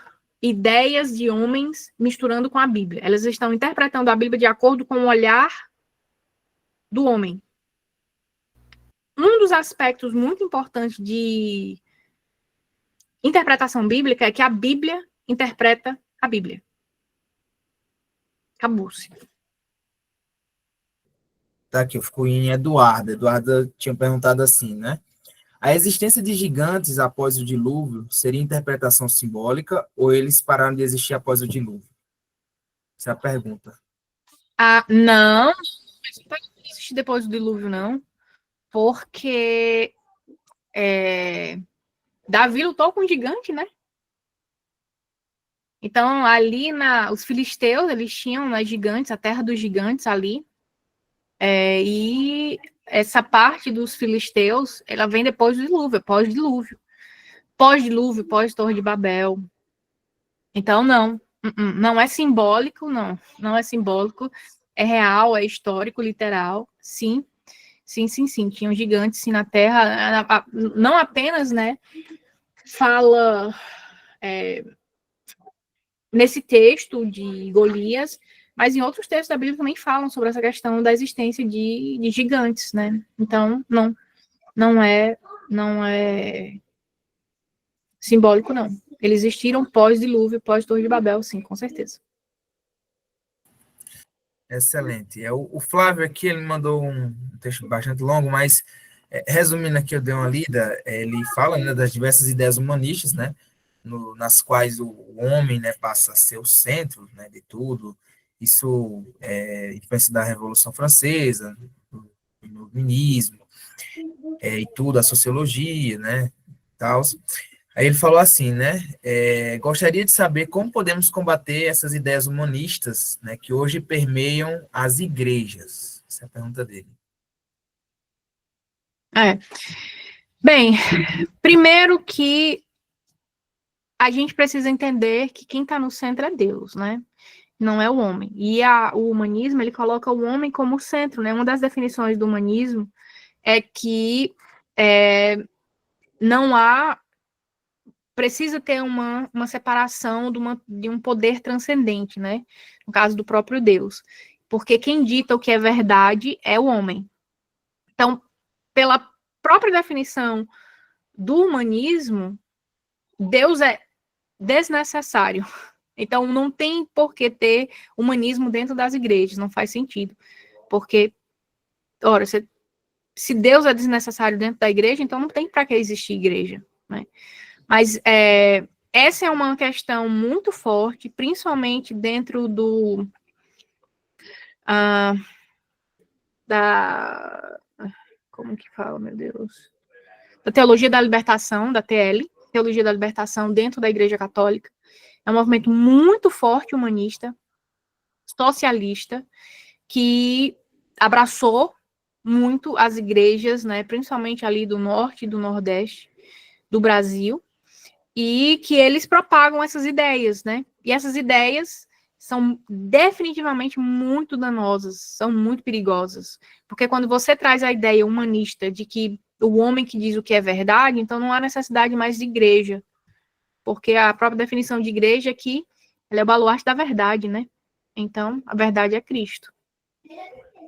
ideias de homens misturando com a Bíblia. Elas estão interpretando a Bíblia de acordo com o olhar do homem. Um dos aspectos muito importantes de interpretação bíblica é que a Bíblia interpreta a Bíblia. Acabou-se. Tá aqui, eu fico em Eduarda. Eduarda tinha perguntado assim, né? A existência de gigantes após o dilúvio seria interpretação simbólica ou eles pararam de existir após o dilúvio? Essa é a pergunta. Não existe depois do dilúvio, não. Porque Davi lutou com um gigante, né? Então, ali os filisteus, eles tinham, né, gigantes, a terra dos gigantes ali. E essa parte dos filisteus, ela vem depois do dilúvio, pós-dilúvio. Pós-dilúvio, pós-Torre de Babel. Então, não é simbólico, não. Não é simbólico. É real, é histórico, literal. Sim. Sim. Tinham gigantes, sim, na Terra. Não apenas, né, fala nesse texto de Golias, mas em outros textos da Bíblia também falam sobre essa questão da existência de gigantes, né? Então, não é simbólico, não. Eles existiram pós-dilúvio, pós-Torre de Babel, sim, com certeza. Excelente. O Flávio aqui, ele mandou um texto bastante longo, mas resumindo aqui, eu dei uma lida, ele fala, né, das diversas ideias humanistas, né, nas quais o homem, né, passa a ser o centro, né, de tudo, isso é influência da Revolução Francesa, do iluminismo, e tudo, a sociologia, né, tal. Aí ele falou assim, né, gostaria de saber como podemos combater essas ideias humanistas, né, que hoje permeiam as igrejas. Essa é a pergunta dele. Bem, primeiro que a gente precisa entender que quem está no centro é Deus, né? Não é o homem. E o humanismo, ele coloca o homem como centro, né? Uma das definições do humanismo é que não precisa ter uma separação de um poder transcendente, né? No caso do próprio Deus. Porque quem dita o que é verdade é o homem. Então, pela própria definição do humanismo, Deus é desnecessário. Então, não tem por que ter humanismo dentro das igrejas, não faz sentido. Porque, ora, se Deus é desnecessário dentro da igreja, então não tem para que existir igreja, né? Mas essa é uma questão muito forte, principalmente dentro como que fala, meu Deus? Da teologia da libertação, da TL, teologia da libertação dentro da Igreja Católica. É um movimento muito forte humanista, socialista, que abraçou muito as igrejas, né, principalmente ali do norte e do nordeste do Brasil, e que eles propagam essas ideias, né? E essas ideias são definitivamente muito danosas, são muito perigosas, porque quando você traz a ideia humanista de que o homem que diz o que é verdade, então não há necessidade mais de igreja, porque a própria definição de igreja é que ela é o baluarte da verdade, né? Então, a verdade é Cristo.